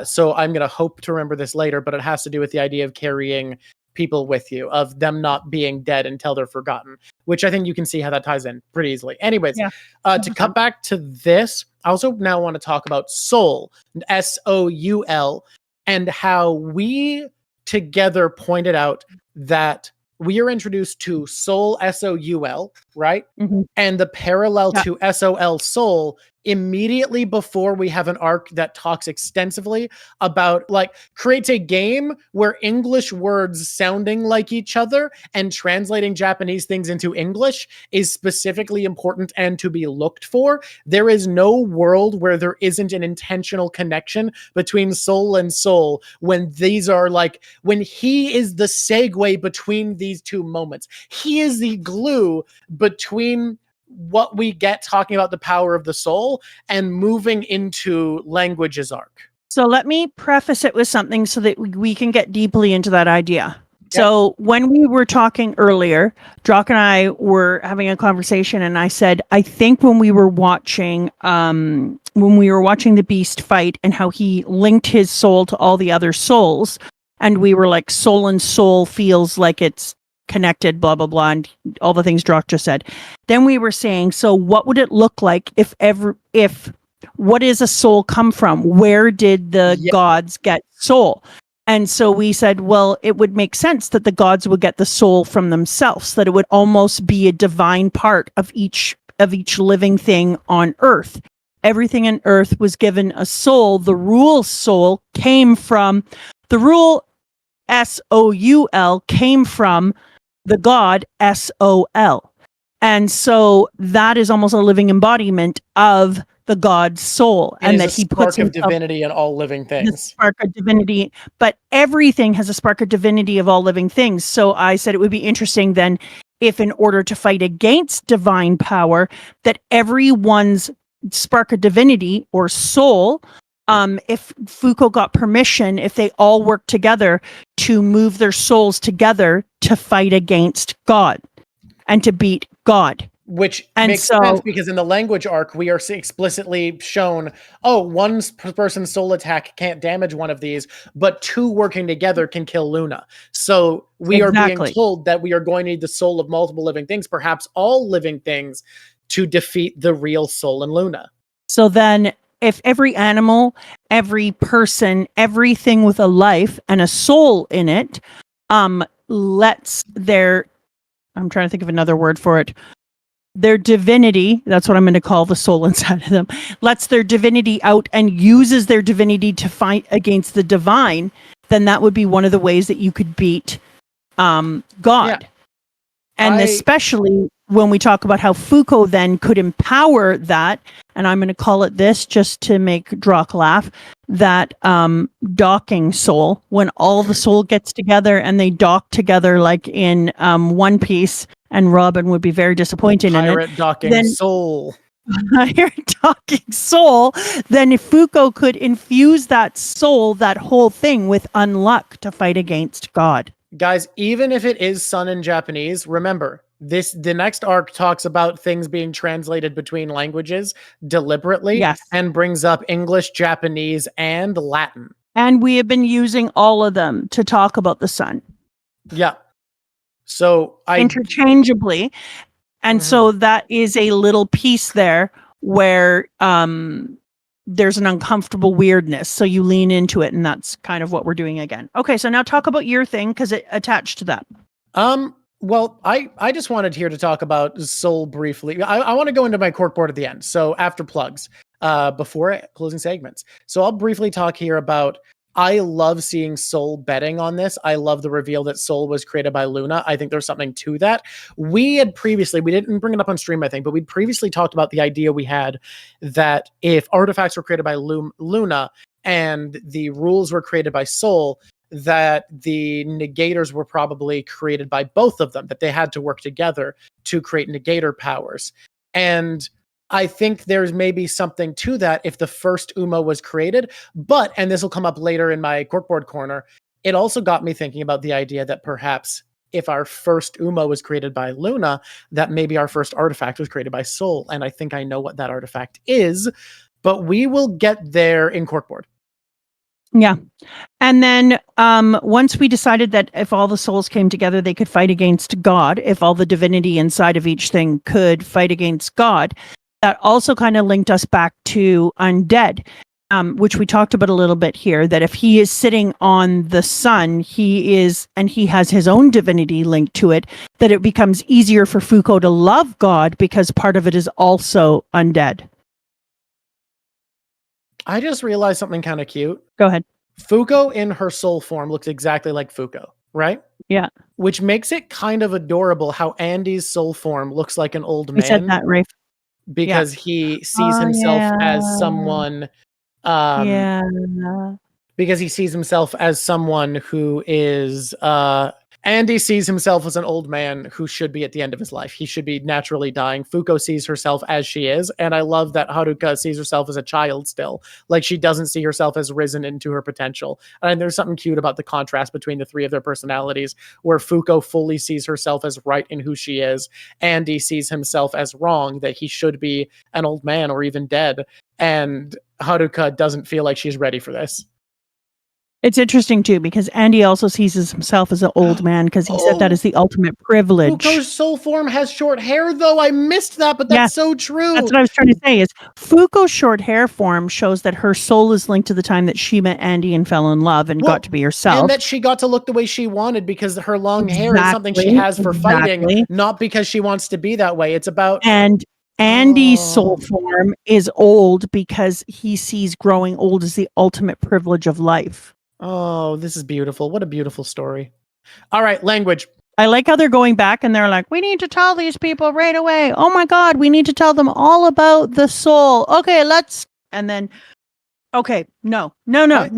So I'm going to hope to remember this later, but it has to do with the idea of carrying people with you, of them not being dead until they're forgotten, which I think you can see how that ties in pretty easily. Anyways, to cut back to this, I also now want to talk about soul, S-O-U-L, and how we together pointed out that we are introduced to soul, S-O-U-L, right? Mm-hmm. And the parallel to S-O-L, soul, immediately before we have an arc that talks extensively about, like, creates a game where English words sounding like each other and translating Japanese things into English is specifically important and to be looked for. There is no world where there isn't an intentional connection between soul and soul when these are like, when he is the segue between these two moments. He is the glue between what we get talking about the power of the soul and moving into language's arc. So let me preface it with something so that we can get deeply into that idea. Yep. So when we were talking earlier, Drawk and I were having a conversation, and I said, I think when we were watching the Beast fight and how he linked his soul to all the other souls, and we were like, soul and soul feels like it's connected, blah, blah, blah, and all the things Drawk just said. Then we were saying, so what would it look like if what is a soul come from? Where did the gods get soul? And so we said, well, it would make sense that the gods would get the soul from themselves, that it would almost be a divine part of each living thing on Earth. Everything on Earth was given a soul. The rule soul came from the rule S-O-U-L came from the god S-O-L. And so that is almost a living embodiment of the god's soul. And that he puts of divinity in all living things. The spark of divinity, but everything has a spark of divinity of all living things. So I said it would be interesting then if, in order to fight against divine power, that everyone's spark of divinity or soul, if Fuuko got permission, if they all worked together to move their souls together to fight against God and to beat God. Which makes sense because in the language arc, we are explicitly shown, one person's soul attack can't damage one of these, but two working together can kill Luna. So we are being told that we are going to need the soul of multiple living things, perhaps all living things, to defeat the real soul in Luna. So then, if every animal, every person, everything with a life and a soul in it, lets their, I'm trying to think of another word for it, their divinity, that's what I'm going to call the soul inside of them, lets their divinity out and uses their divinity to fight against the divine, then that would be one of the ways that you could beat God. Yeah. And especially when we talk about how Fuuko then could empower that, and I'm going to call it this just to make Drawk laugh, that docking soul, when all the soul gets together and they dock together like in One Piece, and Robin would be very disappointed in it. Pirate docking soul. you're talking soul, then Fuuko could infuse that soul, that whole thing, with unluck to fight against God. Guys, even if it is sun in Japanese, remember the next arc talks about things being translated between languages deliberately and brings up English, Japanese, and Latin. And we have been using all of them to talk about the sun. Yeah. So interchangeably. And so that is a little piece there where there's an uncomfortable weirdness. So you lean into it, and that's kind of what we're doing again. Okay, so now talk about your thing, because it attached to that. Well, I just wanted here to talk about soul briefly. I want to go into my corkboard at the end. So after plugs, before closing segments. So I'll briefly talk here about, I love seeing Soul betting on this. I love the reveal that Soul was created by Luna. I think there's something to that. We didn't bring it up on stream, I think, but we'd previously talked about the idea we had that if artifacts were created by Luna and the rules were created by Soul, that the negators were probably created by both of them, that they had to work together to create negator powers. And I think there's maybe something to that if the first Uma was created, but, and this will come up later in my corkboard corner, it also got me thinking about the idea that perhaps if our first Uma was created by Luna, that maybe our first artifact was created by Soul. And I think I know what that artifact is, but we will get there in corkboard. Yeah. And then once we decided that if all the souls came together, they could fight against God, if all the divinity inside of each thing could fight against God, that also kind of linked us back to Undead, which we talked about a little bit here, that if he is sitting on the sun, he has his own divinity linked to it, that it becomes easier for Fuuko to love God because part of it is also undead. I just realized something kind of cute. Go ahead. Fuuko in her soul form looks exactly like Fuuko, right? Yeah. Which makes it kind of adorable how Andy's soul form looks like an old man. You said that, Rafe. Because he sees himself as someone, because he sees himself as someone who is, Andy sees himself as an old man who should be at the end of his life. He should be naturally dying. Fuuko sees herself as she is, and I love that Haruka sees herself as a child still. Like, she doesn't see herself as risen into her potential. And there's something cute about the contrast between the three of their personalities, where Fuuko fully sees herself as right in who she is. Andy sees himself as wrong, that he should be an old man or even dead. And Haruka doesn't feel like she's ready for this. It's interesting, too, because Andy also sees himself as an old man because he said that is the ultimate privilege. Fuuko's soul form has short hair, though. I missed that, but that's so true. That's what I was trying to say is Fuuko's short hair form shows that her soul is linked to the time that she met Andy and fell in love and got to be herself. And that she got to look the way she wanted because her long hair is something she has for fighting, not because she wants to be that way. It's about... And Andy's soul form is old because he sees growing old as the ultimate privilege of life. Oh, this is beautiful. What a beautiful story. All right, language. I like how they're going back and they're like, we need to tell these people right away. Oh my God, we need to tell them all about the soul. Okay, let's... And then, okay, no, not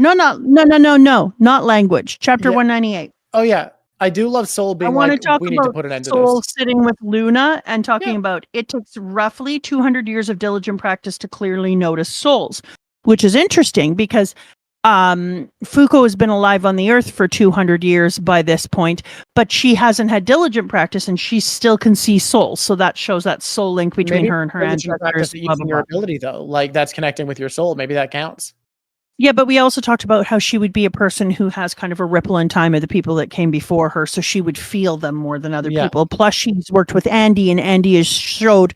language. Chapter 198. Oh yeah, I do love soul being we need to put an end to this. Soul sitting with Luna and talking about it takes roughly 200 years of diligent practice to clearly notice souls, which is interesting because Fuuko has been alive on the earth for 200 years by this point, but she hasn't had diligent practice and she still can see souls. So that shows that soul link between her and her ancestors. Using your ability though, like that's connecting with your soul. Maybe that counts. Yeah, but we also talked about how she would be a person who has kind of a ripple in time of the people that came before her, so she would feel them more than other people. Plus, she's worked with Andy, and Andy has showed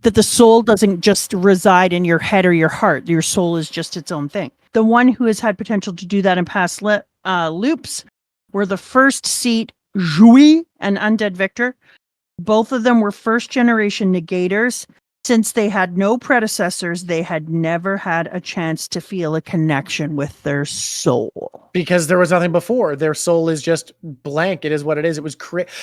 that the soul doesn't just reside in your head or your heart. Your soul is just its own thing. The one who has had potential to do that in past loops were the first seat, Juiz and Undead Victor. Both of them were first-generation negators. Since they had no predecessors, they had never had a chance to feel a connection with their soul. Because there was nothing before. Their soul is just blank. It is what it is. It was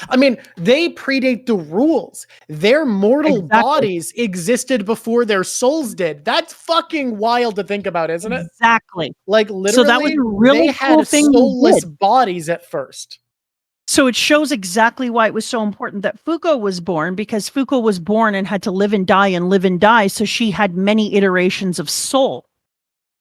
I mean, they predate the rules. Their mortal bodies existed before their souls did. That's fucking wild to think about, isn't it? Exactly. Like, literally, so that was a really they had soulless bodies at first. So it shows exactly why it was so important that Fuuko was born, because Fuuko was born and had to live and die and live and die. So she had many iterations of soul.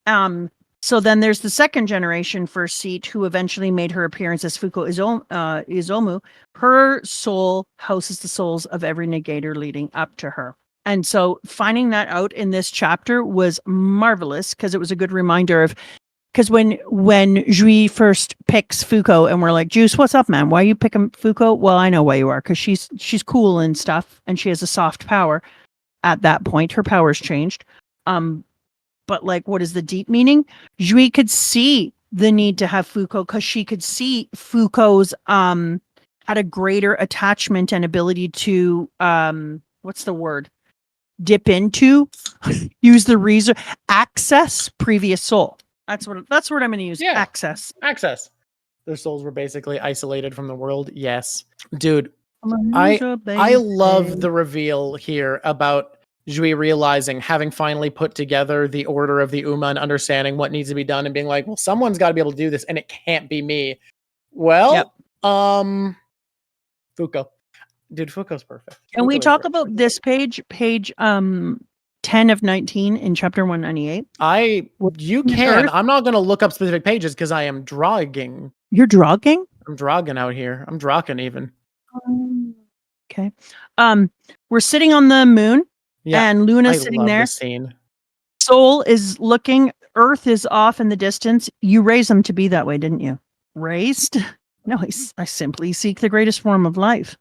So then there's the second generation first seat who eventually made her appearance as Fuuko Izomu. Her soul houses the souls of every negator leading up to her. And so finding that out in this chapter was marvelous, because it was a good reminder of, because when Juiz first picks Fuuko and we're like, Juice, what's up, man? Why are you picking Fuuko? Well, I know why you are, because she's cool and stuff, and she has a soft power. At that point, her power's changed. But like, what is the deep meaning? Juiz could see the need to have Fuuko because she could see Fuuko's had a greater attachment and ability to what's the word? Dip into, use the reason, access previous soul. That's what I'm going to use. Yeah. Access. Their souls were basically isolated from the world. Yes, dude. I love the reveal here about Juiz realizing, having finally put together the order of the Uma and understanding what needs to be done and being like, well, someone's got to be able to do this and it can't be me. Well, Fuuko. Dude, Fuuko's perfect. And we talk about this page 10 of 19 in chapter 198. You can. I'm not going to look up specific pages because I am drawing. You're drawing? I'm drawing out here. I'm drawing even. Okay. We're sitting on the moon. Yeah, and Luna's sitting there. Scene. Soul is looking. Earth is off in the distance. You raised them to be that way, didn't you? Raised? No, I simply seek the greatest form of life.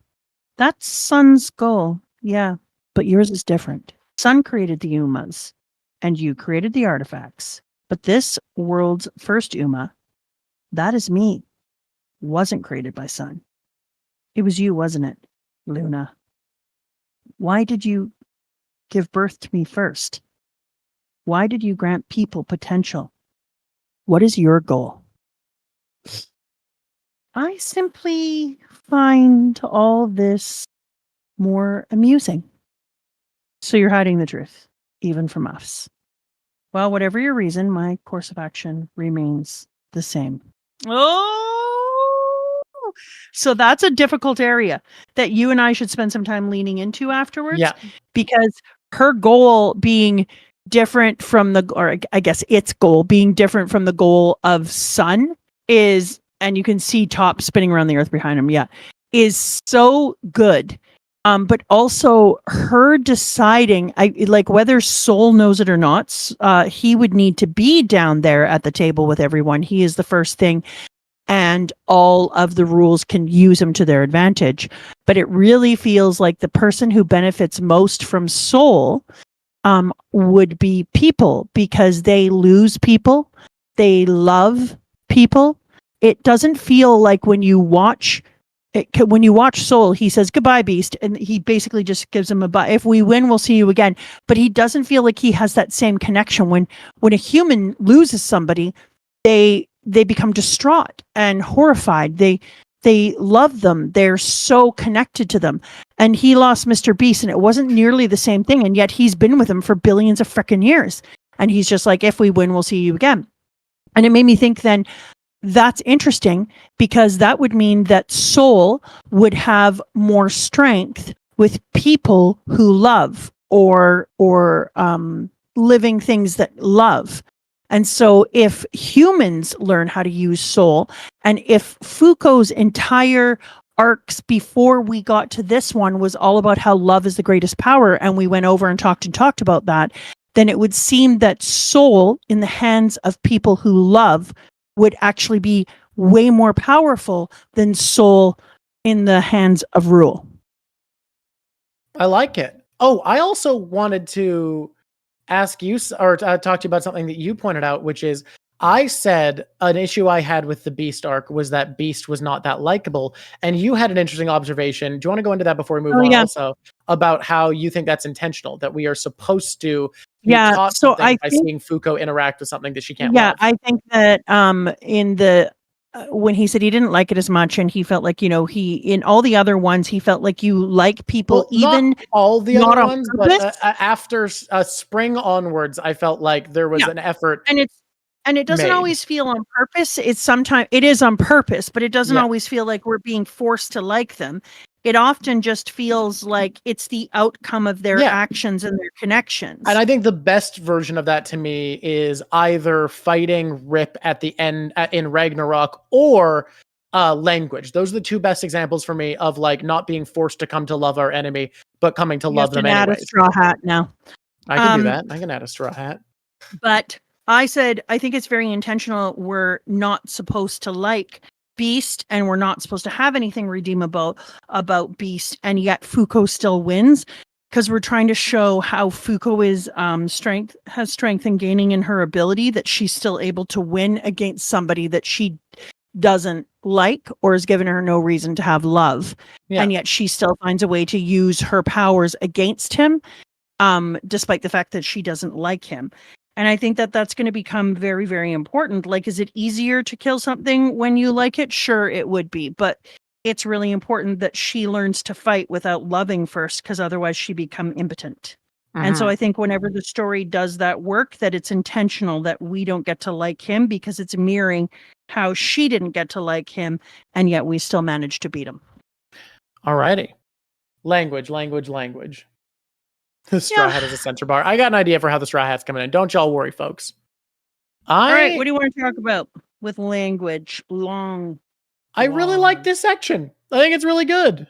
That's Sun's goal. Yeah, but yours is different. Sun created the Umas, and you created the artifacts. But this world's first Uma, that is me, wasn't created by Sun. It was you, wasn't it, Luna? Why did you give birth to me first? Why did you grant people potential? What is your goal? I simply find all this more amusing. So you're hiding the truth, even from us. Well, whatever your reason, my course of action remains the same. Oh! So that's a difficult area that you and I should spend some time leaning into afterwards. Yeah. Because her goal being different from or I guess its goal being different from the goal of Sun is, and you can see Top spinning around the earth behind him, is so good. But also her deciding, like whether Soul knows it or not, he would need to be down there at the table with everyone. He is the first thing, and all of the rules can use him to their advantage. But it really feels like the person who benefits most from Soul would be people, because they lose people, they love people. It doesn't feel like when you watch Soul, he says, goodbye, Beast. And he basically just gives him a bye. If we win, we'll see you again. But he doesn't feel like he has that same connection. When a human loses somebody, they become distraught and horrified. They love them. They're so connected to them. And he lost Mr. Beast, and it wasn't nearly the same thing. And yet he's been with him for billions of frickin' years. And he's just like, if we win, we'll see you again. And it made me think then, that's interesting, because that would mean that Soul would have more strength with people who love or living things that love. And so if humans learn how to use Soul, and if Fuuko's entire arcs before we got to this one was all about how love is the greatest power, and we went over and talked about that, then it would seem that Soul in the hands of people who love would actually be way more powerful than Soul in the hands of rule. I like it. Oh, I also wanted to ask you, or talk to you about something that you pointed out, which is, I said an issue I had with the Beast arc was that Beast was not that likable. And you had an interesting observation. Do you want to go into that before we move on? Also, about how you think that's intentional, that we are supposed to so I by seeing Fuuko interact with something that she can't love. love. I think that in the when he said he didn't like it as much, and he felt like, he in all the other ones he felt like you like people, even not all the other ones, but after Spring onwards, I felt like there was an effort, and And it doesn't made. always feel on purpose. It is on purpose, but it doesn't Yeah. always feel like we're being forced to like them. It often just feels like it's the outcome of their actions and their connections. And I think the best version of that to me is either fighting Rip at the end in Ragnarok or language. Those are the two best examples for me of like not being forced to come to love our enemy, but coming to love them anyways. Add a straw hat now. I can do that. I can add a straw hat. But I said, I think it's very intentional. We're not supposed to like Beast, and we're not supposed to have anything redeemable about Beast, and yet Fuuko still wins, because we're trying to show how Fuuko is has strength in gaining in her ability, that she's still able to win against somebody that she doesn't like or has given her no reason to have love. And yet she still finds a way to use her powers against him, despite the fact that she doesn't like him. And I think that that's going to become very, very important. Like, is it easier to kill something when you like it? Sure, it would be. But it's really important that she learns to fight without loving first, because otherwise she become impotent. And so I think whenever the story does that work, that it's intentional, that we don't get to like him because it's mirroring how she didn't get to like him, and yet we still managed to beat him. Alrighty. Language. The straw hat is a center bar. I got an idea for how the straw hat's coming in. Don't y'all worry, folks. All right, what do you want to talk about with language? I really like this section. I think it's really good.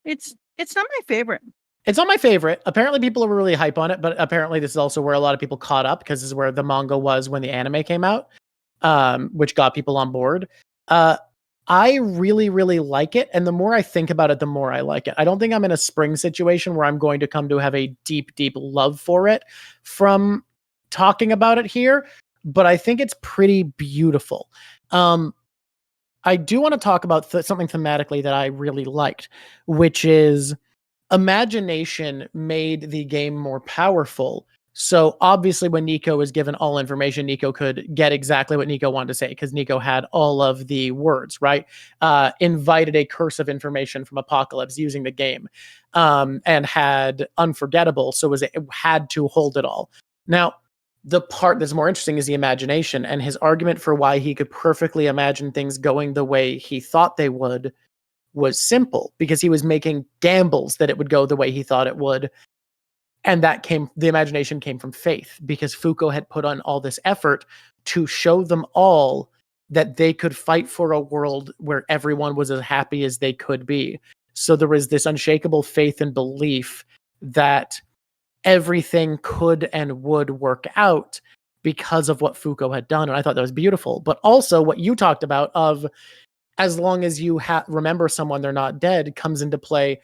It's not my favorite. It's not my favorite. Apparently people are really hype on it, but apparently this is also where a lot of people caught up, because this is where the manga was when the anime came out, which got people on board. I really, really like it. And the more I think about it, the more I like it. I don't think I'm in a Spring situation where I'm going to come to have a deep, deep love for it from talking about it here, but I think it's pretty beautiful. I do want to talk about something thematically that I really liked, which is imagination made the game more powerful. So obviously when Nico was given all information, Nico could get exactly what Nico wanted to say, because Nico had all of the words, right? Invited a curse of information from Apocalypse using the game, and had Unforgettable, so it had to hold it all. Now, the part that's more interesting is the imagination, and his argument for why he could perfectly imagine things going the way he thought they would was simple, because he was making gambles that it would go the way he thought it would. And the imagination came from faith, because Fuuko had put on all this effort to show them all that they could fight for a world where everyone was as happy as they could be. So there was this unshakable faith and belief that everything could and would work out because of what Fuuko had done. And I thought that was beautiful. But also what you talked about of, as long as you remember someone, they're not dead, comes into play.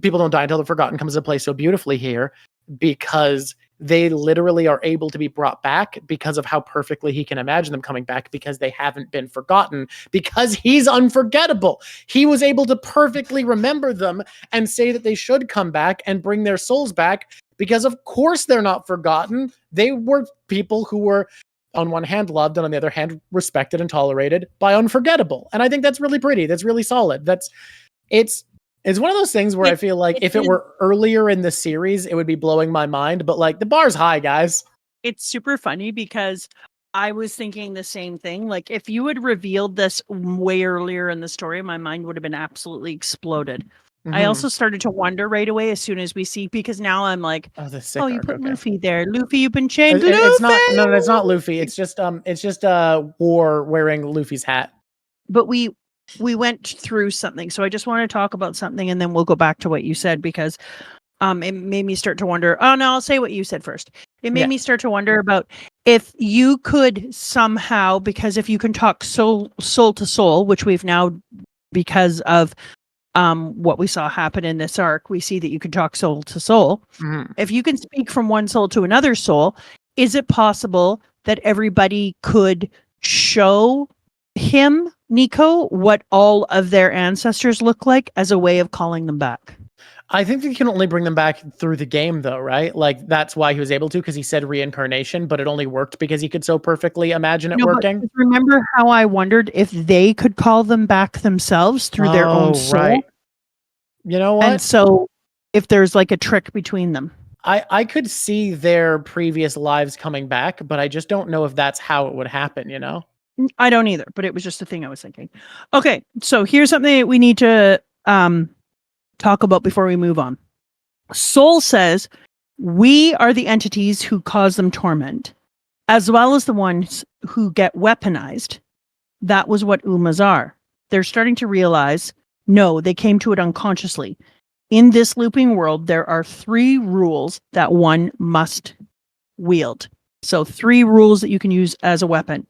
People don't die until they're forgotten comes into play so beautifully here, because they literally are able to be brought back because of how perfectly he can imagine them coming back, because they haven't been forgotten, because he's unforgettable. He was able to perfectly remember them and say that they should come back and bring their souls back, because of course they're not forgotten. They were people who were, on one hand, loved, and on the other hand, respected and tolerated by Unforgettable. And I think that's really pretty. That's really solid. It's one of those things where I feel like if it were earlier in the series, it would be blowing my mind. But like, the bar's high, guys. It's super funny, because I was thinking the same thing. Like, if you had revealed this way earlier in the story, my mind would have been absolutely exploded. I also started to wonder right away as soon as we see, because now I'm like, oh, you put Luffy there. Luffy, you've been chained. It's not Luffy. It's just War wearing Luffy's hat. But we went through something, so I just want to talk about something, and then we'll go back to what you said, because it made me start to wonder. Oh no, I'll say what you said first. It made me start to wonder about if you could somehow, because if you can talk soul to soul, which we've now, because of what we saw happen in this arc, we see that you can talk soul to soul. If you can speak from one soul to another soul, is it possible that everybody could show him, Nico, what all of their ancestors look like as a way of calling them back? I think you can only bring them back through the game, though, right? Like, that's why he was able to, because he said reincarnation, but it only worked because he could so perfectly imagine it working. But remember how I wondered if they could call them back themselves through their own soul? Right. You know what? And so if there's like a trick between them. I could see their previous lives coming back, but I just don't know if that's how it would happen, you know? I don't either, but it was just a thing I was thinking. Okay, so here's something that we need to talk about before we move on. Soul says, we are the entities who cause them torment, as well as the ones who get weaponized. That was what Umas are. They're starting to realize, no, they came to it unconsciously. In this looping world, there are 3 rules that one must wield. So 3 rules that you can use as a weapon.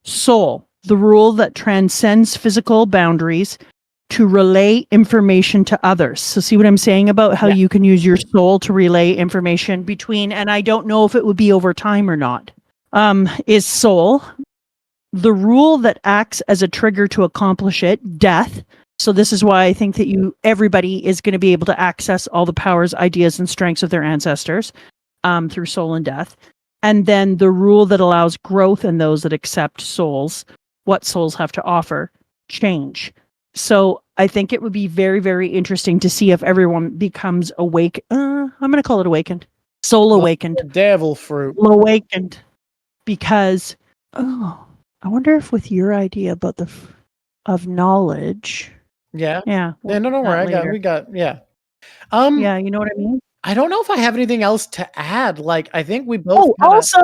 Soul, the rule that transcends physical boundaries to relay information to others. So see what I'm saying about how you can use your soul to relay information between, and I don't know if it would be over time or not, is soul. The rule that acts as a trigger to accomplish it, death. So this is why I think that everybody is going to be able to access all the powers, ideas, and strengths of their ancestors through soul and death. And then the rule that allows growth in those that accept souls, what souls have to offer, change. So I think it would be very, very interesting to see if everyone becomes awake. I'm going to call it awakened. Soul awakened. Devil fruit. Awakened. Because, I wonder if with your idea about of knowledge. Yeah. Yeah. Yeah, no, don't worry. Yeah. Yeah, you know what I mean? I don't know if I have anything else to add. Like, I think we both also,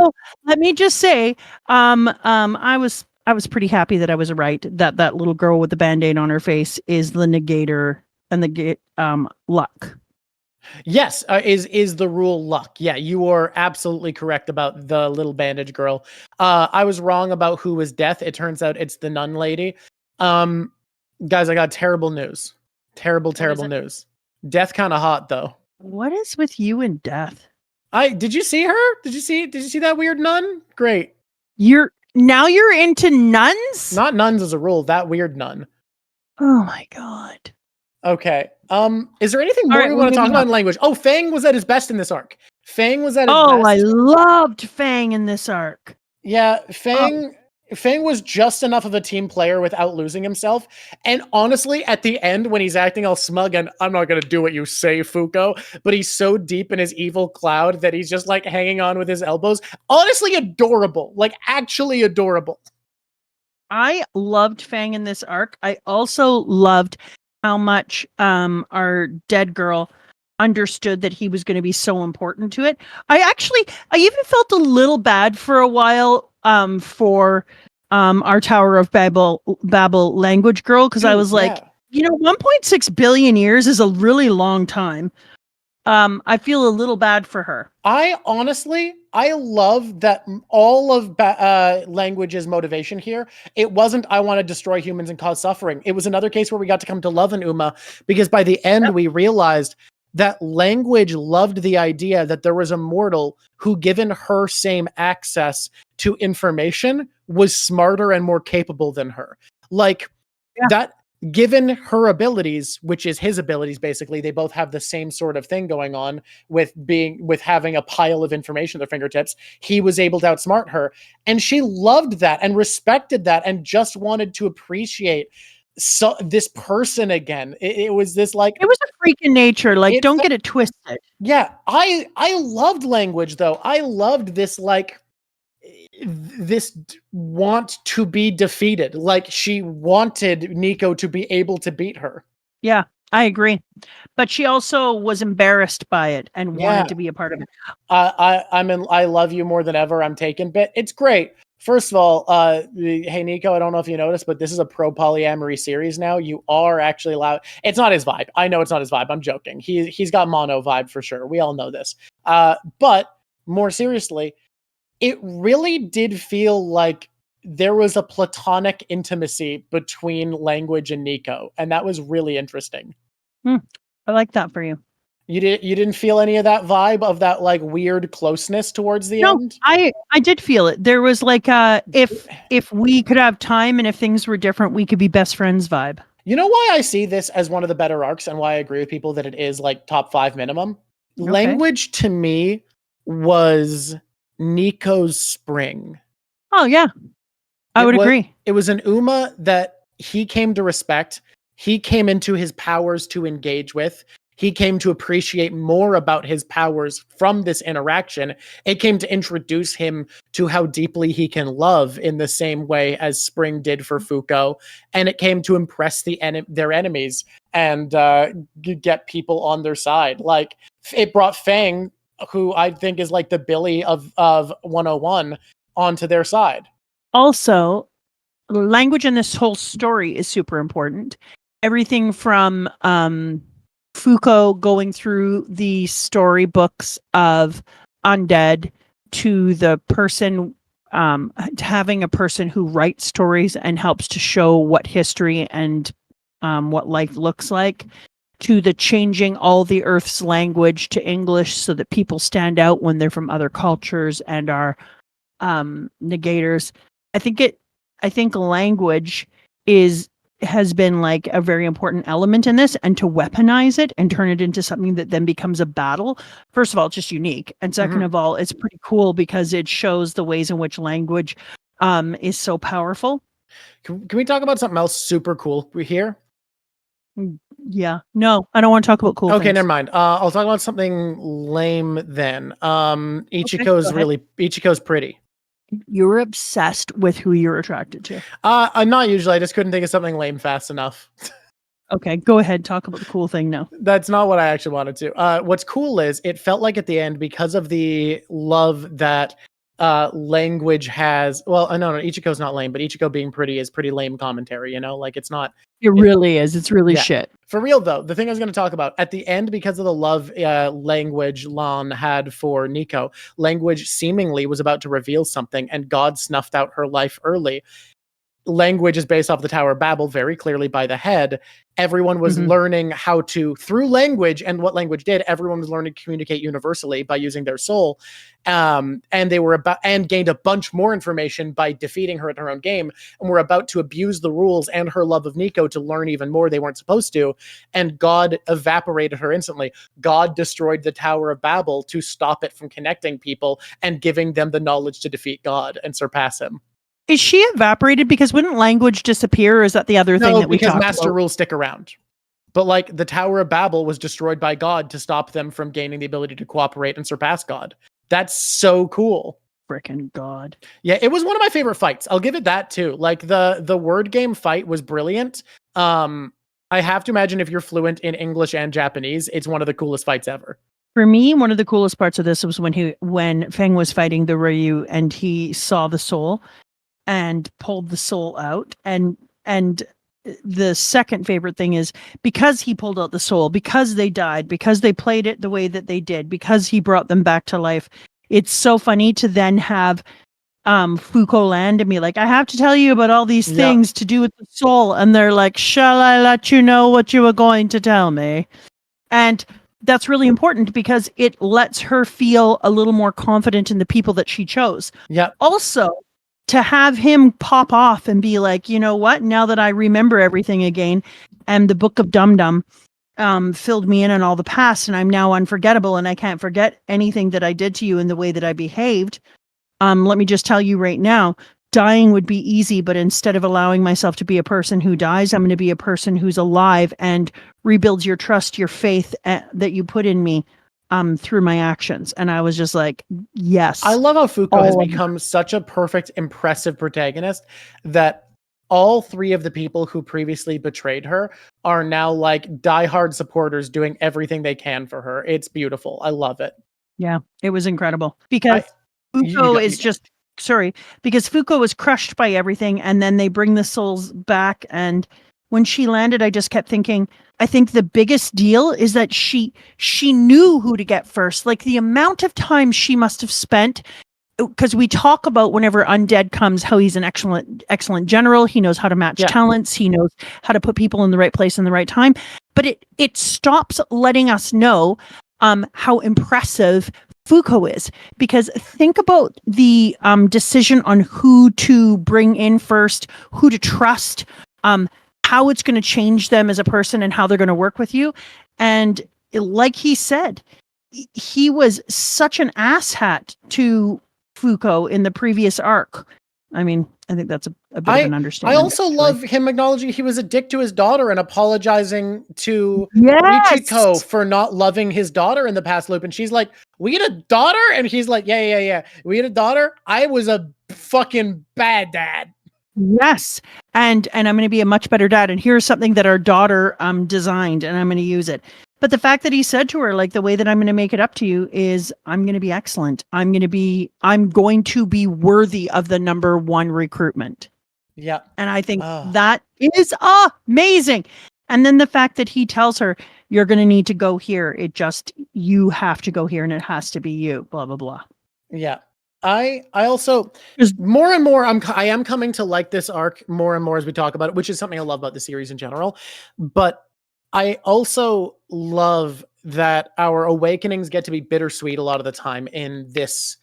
let me just say, I was pretty happy that I was right, that little girl with the Band-Aid on her face is the negator and the luck. Yes, is the rule luck. Yeah, you are absolutely correct about the little bandage girl. I was wrong about who was death. It turns out it's the nun lady. Guys, I got terrible news. Terrible news. Death kind of hot though. What is with you and death? Did you see her? Did you see that weird nun? Great. You're into nuns? Not nuns as a rule, that weird nun. Oh my god. Okay. Is there anything more we want to talk about in language? Oh, Feng was at his best in this arc. Feng was at his best. Oh, I loved Feng in this arc. Yeah, Feng was just enough of a team player without losing himself. And honestly, at the end, when he's acting all smug and I'm not going to do what you say, Fuuko, but he's so deep in his evil cloud that he's just like hanging on with his elbows. Honestly, adorable. Like, actually adorable. I loved Feng in this arc. I also loved how much our dead girl understood that he was going to be so important to it. I even felt a little bad for a while for our Tower of Babel language girl, because I was like, 1.6 billion years is a really long time. I feel a little bad for her. I love that all of language's motivation here. It wasn't, I want to destroy humans and cause suffering. It was another case where we got to come to love an Uma, because by the end, we realized that language loved the idea that there was a mortal who, given her same access to information, was smarter and more capable than her. That, given her abilities, which is his abilities, basically, they both have the same sort of thing going on with having a pile of information at their fingertips. He was able to outsmart her, and she loved that and respected that and just wanted to appreciate this person again. It was this like, it was a freak in nature. Like, don't get it twisted. Yeah, I loved language though. I loved this this want to be defeated. Like, she wanted Nico to be able to beat her. Yeah, I agree. But she also was embarrassed by it and wanted to be a part of it. I love you more than ever. I'm taken bit. It's great. First of all, hey Nico, I don't know if you noticed, but this is a pro polyamory series now. You are actually allowed. It's not his vibe. I know it's not his vibe. I'm joking. He's got mono vibe for sure. We all know this. But more seriously, it really did feel like there was a platonic intimacy between language and Nico, and that was really interesting. I like that for you. You didn't feel any of that vibe of that like weird closeness towards the end? I did feel it. There was like if we could have time and if things were different, we could be best friends vibe. You know why I see this as one of the better arcs and why I agree with people that it is like top 5 minimum? Okay. Language to me was Nico's spring. Oh yeah. I would agree. It was an Uma that he came to respect. He came into his powers to engage with. he came to appreciate more about his powers from this interaction. It came to introduce him to how deeply he can love in the same way as Spring did for Fuuko. And it came to impress their enemies and get people on their side. Like, it brought Feng, who I think is like the Billy of 101, onto their side. Also, language in this whole story is super important. Everything from Fuuko going through the storybooks of Undead to the person having a person who writes stories and helps to show what history and what life looks like, to the changing all the Earth's language to English so that people stand out when they're from other cultures and are negators. I think language has been like a very important element in this, and to weaponize it and turn it into something that then becomes a battle. First of all, it's just unique. And second of all, it's pretty cool because it shows the ways in which language is so powerful. Can we talk about something else super cool here? Yeah. No, I don't want to talk about cool things. Okay, never mind. I'll talk about something lame then. Ichiko's pretty. You're obsessed with who you're attracted to. I'm not usually. I just couldn't think of something lame fast enough. Okay, go ahead. Talk about the cool thing now. That's not what I actually wanted to. What's cool is it felt like at the end, because of the love that language has. Well, no, Ichiko's not lame, but Ichiko being pretty is pretty lame commentary, you know? Like, it's not. It really is. It's really shit. For real, though, the thing I was going to talk about, at the end, because of the love language Lan had for Nico, language seemingly was about to reveal something, and God snuffed out her life early. Language is based off the Tower of Babel very clearly by the head. Everyone was learning how to, through language, and what language did, everyone was learning to communicate universally by using their soul. And they were and gained a bunch more information by defeating her at her own game, and were about to abuse the rules and her love of Nico to learn even more they weren't supposed to. And God evaporated her instantly. God destroyed the Tower of Babel to stop it from connecting people and giving them the knowledge to defeat God and surpass him. Is she evaporated? Because wouldn't language disappear, or is that the other thing that we talked about? No, because master rules stick around. But like, the Tower of Babel was destroyed by God to stop them from gaining the ability to cooperate and surpass God. That's so cool. Frickin' God. Yeah, it was one of my favorite fights. I'll give it that too. Like, the word game fight was brilliant. I have to imagine if you're fluent in English and Japanese, it's one of the coolest fights ever. For me, one of the coolest parts of this was when Feng was fighting the Ryu and he saw the soul and pulled the soul out. And the second favorite thing is, because he pulled out the soul, because they died, because they played it the way that they did, because he brought them back to life. It's so funny to then have Fuuko land and be like, I have to tell you about all these things to do with the soul. And they're like, shall I let you know what you were going to tell me? And that's really important because it lets her feel a little more confident in the people that she chose. Yeah. Also, to have him pop off and be like, you know what? Now that I remember everything again, and the Book of Dum Dum filled me in on all the past, and I'm now unforgettable, and I can't forget anything that I did to you in the way that I behaved. Let me just tell you right now, dying would be easy, but instead of allowing myself to be a person who dies, I'm going to be a person who's alive and rebuilds your trust, your faith that you put in me. Through my actions. And I was just like, yes. I love how Fuuko has become such a perfect, impressive protagonist that all three of the people who previously betrayed her are now like diehard supporters doing everything they can for her. It's beautiful. I love it. Yeah, it was incredible. Because Fuuko because Fuuko was crushed by everything, and then they bring the souls back, and when she landed, I just kept thinking, I think the biggest deal is that she knew who to get first. Like, the amount of time she must have spent, because we talk about whenever Undead comes, how he's an excellent general. He knows how to match talents. He knows how to put people in the right place in the right time. But it stops letting us know how impressive Fuuko is, because think about the decision on who to bring in first, who to trust, how it's going to change them as a person and how they're going to work with you. And like he said, he was such an asshat to Fuuko in the previous arc, I mean, I think that's a bit of an understatement. I also love him acknowledging he was a dick to his daughter and apologizing to Michiko for not loving his daughter in the past loop. And she's like, we had a daughter? And he's like, yeah. We had a daughter? I was a fucking bad dad. Yes. And I'm going to be a much better dad. And here's something that our daughter designed, and I'm going to use it. But the fact that he said to her, like, the way that I'm going to make it up to you is I'm going to be excellent. I'm going to be worthy of the number one recruitment. Yeah. And I think that is amazing. And then the fact that he tells her, you're going to need to go here. You have to go here and it has to be you, blah, blah, blah. Yeah. I also more and more I am coming to like this arc more and more as we talk about it, which is something I love about the series in general. But I also love that our awakenings get to be bittersweet a lot of the time in this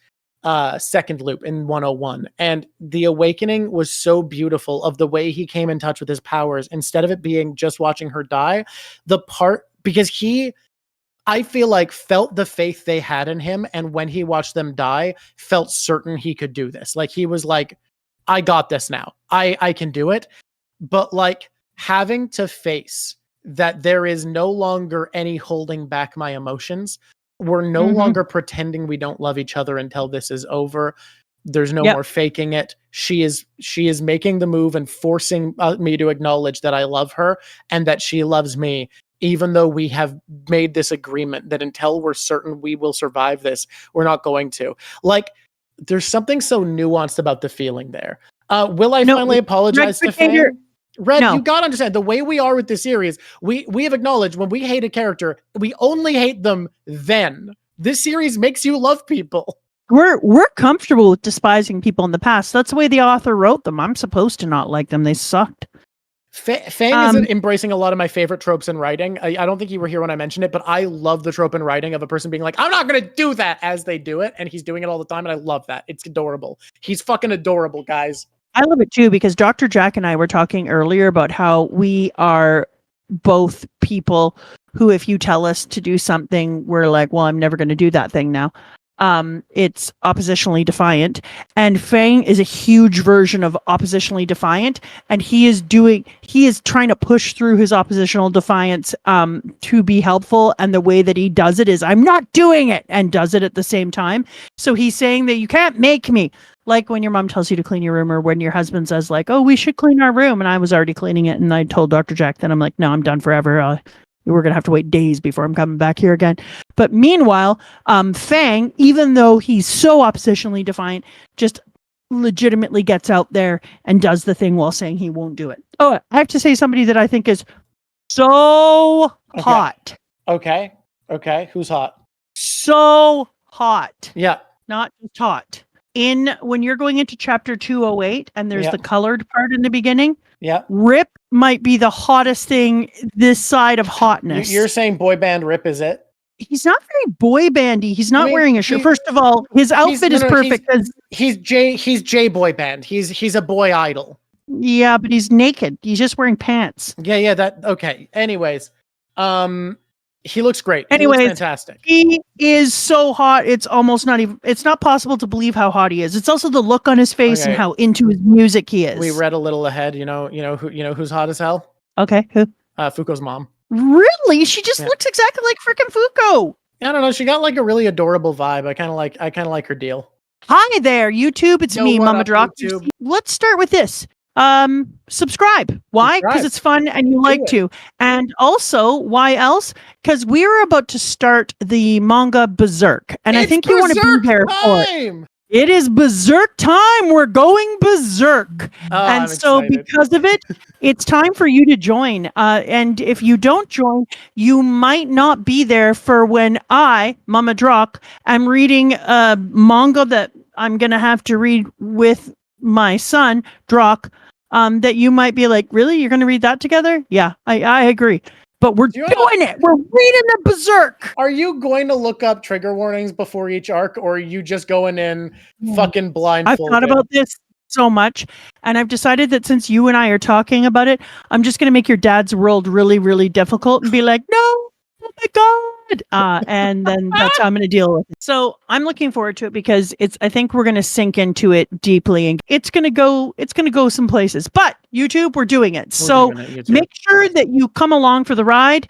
second loop in 101. And the awakening was so beautiful of the way he came in touch with his powers, instead of it being just watching her die, because I feel like felt the faith they had in him. And when he watched them die, felt certain he could do this. Like he was like, I got this now. I can do it. But like having to face that there is no longer any holding back my emotions. We're no longer pretending we don't love each other until this is over. There's no more faking it. She is making the move and forcing me to acknowledge that I love her and that she loves me, even though we have made this agreement that until we're certain we will survive this, we're not going to. Like, there's something so nuanced about the feeling there. Will I finally apologize to Feng? Red, you gotta understand, the way we are with this series, we have acknowledged when we hate a character, we only hate them then. This series makes you love people. We're comfortable with despising people in the past. That's the way the author wrote them. I'm supposed to not like them. They sucked. Feng is embracing a lot of my favorite tropes in writing. I don't think you were here when I mentioned it, but I love the trope in writing of a person being like, I'm not going to do that as they do it. And he's doing it all the time. And I love that. It's adorable. He's fucking adorable, guys. I love it too, because Dr. Jack and I were talking earlier about how we are both people who, if you tell us to do something, we're like, well, I'm never going to do that thing now. It's oppositionally defiant, and Feng is a huge version of oppositionally defiant, and he is trying to push through his oppositional defiance to be helpful, and the way that he does it is, I'm not doing it, and does it at the same time. So he's saying that you can't make me. Like when your mom tells you to clean your room, or when your husband says like, oh, we should clean our room, and I was already cleaning it, and I told Dr. Jack, then I'm like, no, I'm done forever. We're going to have to wait days before I'm coming back here again. But meanwhile, Feng, even though he's so oppositionally defiant, just legitimately gets out there and does the thing while saying he won't do it. Oh, I have to say somebody that I think is so hot. Okay. Who's hot? So hot. Yeah. Not just hot. When you're going into chapter 208 and there's the colored part in the beginning, Rip might be the hottest thing this side of hotness. You're saying boy band Rip is it? He's not very boy bandy. He's not wearing a shirt. First of all, his outfit is perfect. He's J boy band. He's a boy idol. Yeah, but he's naked. He's just wearing pants. Yeah. Okay. Anyways, he looks great. Anyways, he looks fantastic. He is so hot. It's almost not even. It's not possible to believe how hot he is. It's also the look on his face and how into his music he is. We read a little ahead. You know who's hot as hell? Okay, who? Fuuko's mom. Really? She just looks exactly like freaking Fuuko. I don't know. She got like a really adorable vibe. I kind of like her deal. Hi there, YouTube. It's me, Mama Drawk. Let's start with this. Subscribe. Why? Because it's fun and you like to. And also, why else? Because we're about to start the manga Berserk. And I think you want to be there for it. It is Berserk time. We're going Berserk. And so because of it, it's time for you to join. And if you don't join, you might not be there for when I, Mama Drawk, am reading a manga that I'm going to have to read with my son, Drawk, that you might be like, really? You're going to read that together? Yeah, I agree. But we're doing it. We're reading the Berserk. Are you going to look up trigger warnings before each arc, or are you just going in fucking blindfolded? I've thought about this so much, and I've decided that since you and I are talking about it, I'm just going to make your dad's world really, really difficult and be like, no, oh my good. And then that's how I'm going to deal with it. So I'm looking forward to it because I think we're going to sink into it deeply, and it's going to go some places. But YouTube, we're doing it. Make sure that you come along for the ride.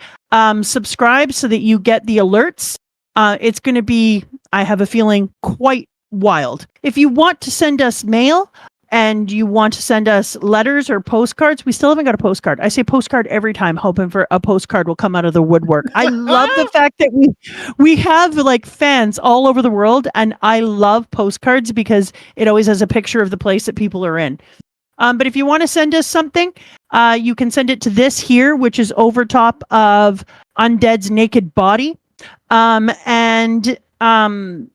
Subscribe so that you get the alerts. It's going to be, I have a feeling, quite wild. If you want to send us mail, and you want to send us letters or postcards, we still haven't got a postcard. I say postcard every time, hoping for a postcard will come out of the woodwork. I love the fact that we have like fans all over the world, and I love postcards because it always has a picture of the place that people are in. But if you want to send us something, you can send it to this here, which is over top of Undead's naked body.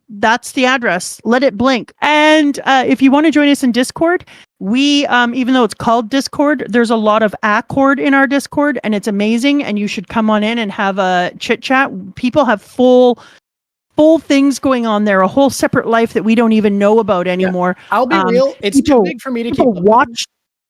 That's the address. Let it blink. And if you want to join us in Discord, we even though it's called Discord, there's a lot of accord in our Discord, and it's amazing, and you should come on in and have a chit chat. People have full things going on there, a whole separate life that we don't even know about anymore. Yeah. I'll be real, it's too big for me to keep watch.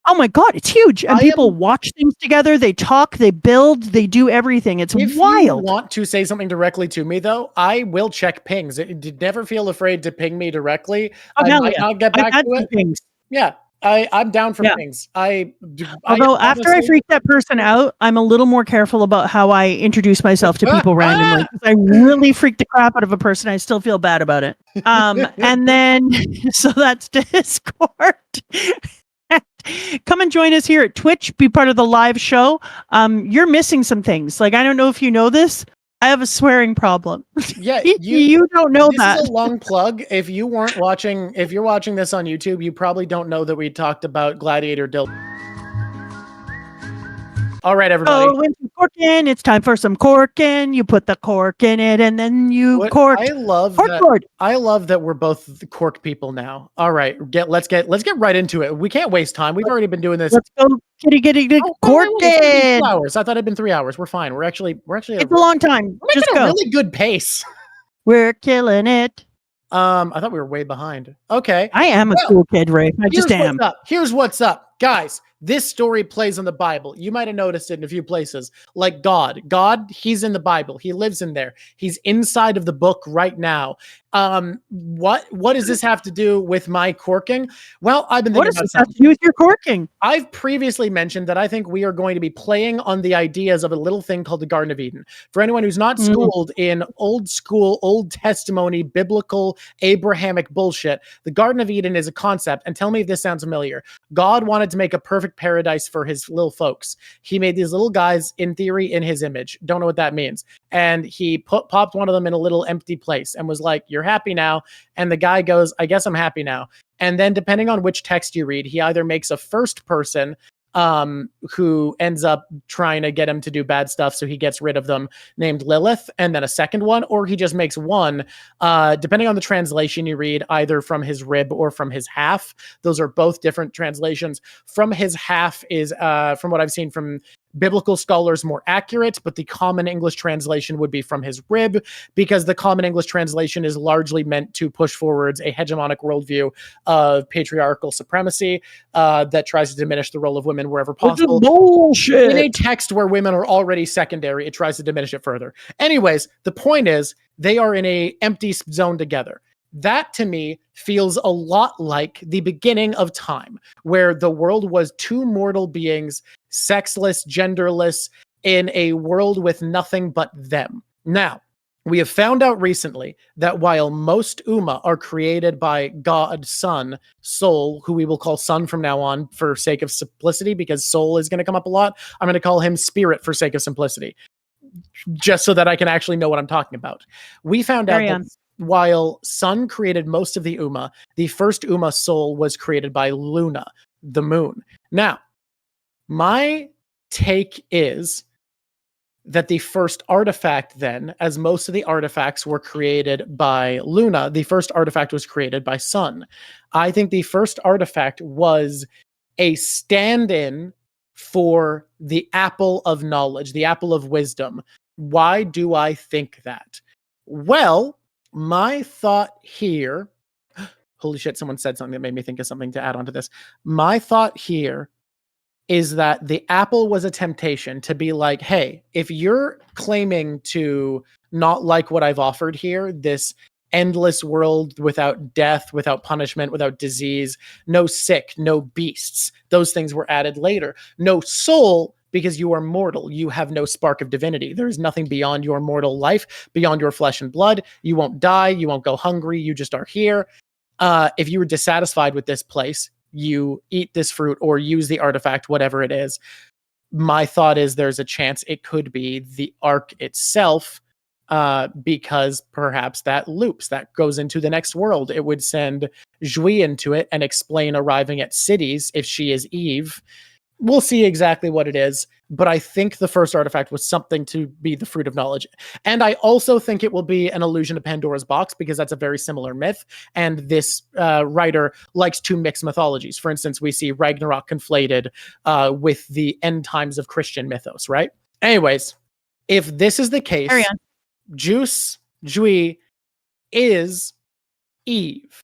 Oh my God, it's huge. And people watch things together. They talk, they build, they do everything. It's wild. If you want to say something directly to me, though, I will check pings. Never feel afraid to ping me directly. I'll get back to it. Pings. Yeah, I'm down for pings. Although after I freak that person out, I'm a little more careful about how I introduce myself to people randomly. I really freaked the crap out of a person. I still feel bad about it. And then, so that's Discord. Come and join us here at Twitch. Be part of the live show. You're missing some things. Like, I don't know if you know this. I have a swearing problem. Yeah, you don't know that. This is a long plug. If you're watching this on YouTube, you probably don't know that we talked about Gladiator dildo. All right, everybody. Oh, corking. It's time for some corking. You put the cork in it, and then you cork. I love that we're both the cork people now. All right, let's get right into it. We can't waste time. We've already been doing this. Let's go kitty corking. 2 hours. I thought it'd been 3 hours. We're fine. We're actually. It's a long time. We're making a really good pace. We're killing it. I thought we were way behind. Okay. I am a cool kid, Ray. I just am. Here's what's up, guys. This story plays in the Bible. You might have noticed it in a few places. Like God, he's in the Bible. He lives in there. He's inside of the book right now. What does this have to do with my corking? Well, I've been thinking about something. What does this have to do with your corking? I've previously mentioned that I think we are going to be playing on the ideas of a little thing called the Garden of Eden. For anyone who's not schooled in old school, Old Testimony, biblical, Abrahamic bullshit, the Garden of Eden is a concept. And tell me if this sounds familiar. God wanted to make a perfect paradise for his little folks. He made these little guys, in theory, in his image. Don't know what that means. And he popped one of them in a little empty place and was like, "You're happy now." And the guy goes, "I guess I'm happy now." And then depending on which text you read, he either makes a first person who ends up trying to get him to do bad stuff, so he gets rid of them, named Lilith, and then a second one, or he just makes one, depending on the translation you read, either from his rib or from his half. Those are both different translations. From his half is, from what I've seen from biblical scholars, more accurate, but the common English translation would be from his rib, because the common English translation is largely meant to push forwards a hegemonic worldview of patriarchal supremacy that tries to diminish the role of women wherever possible. Bullshit. In a text where women are already secondary, it tries to diminish it further. Anyways, the point is, they are in a empty zone together. That to me feels a lot like the beginning of time, where the world was two mortal beings, sexless, genderless, in a world with nothing but them. Now, we have found out recently that while most Uma are created by God, Sun, Soul, who we will call Sun from now on for sake of simplicity, because Soul is going to come up a lot, I'm going to call him Spirit for sake of simplicity, just so that I can actually know what I'm talking about. We found out that while Sun created most of the Uma, the first Uma soul was created by Luna, the moon. Now, my take is that the first artifact then, as most of the artifacts were created by Luna, the first artifact was created by Sun. I think the first artifact was a stand-in for the apple of knowledge, the apple of wisdom. Why do I think that? Well, my thought here, holy shit, someone said something that made me think of something to add on to this. My thought here is that the apple was a temptation to be like, hey, if you're claiming to not like what I've offered here, this endless world without death, without punishment, without disease, no sick, no beasts, those things were added later. No soul, because you are mortal. You have no spark of divinity. There is nothing beyond your mortal life, beyond your flesh and blood. You won't die. You won't go hungry. You just are here. If you were dissatisfied with this place, you eat this fruit or use the artifact, whatever it is. My thought is there's a chance it could be the ark itself, because perhaps that loops, that goes into the next world. It would send Juiz into it and explain arriving at cities if she is Eve. We'll see exactly what it is, but I think the first artifact was something to be the fruit of knowledge. And I also think it will be an allusion to Pandora's box, because that's a very similar myth. And this writer likes to mix mythologies. For instance, we see Ragnarok conflated with the end times of Christian mythos, right? Anyways, if this is the case, Juiz is Eve.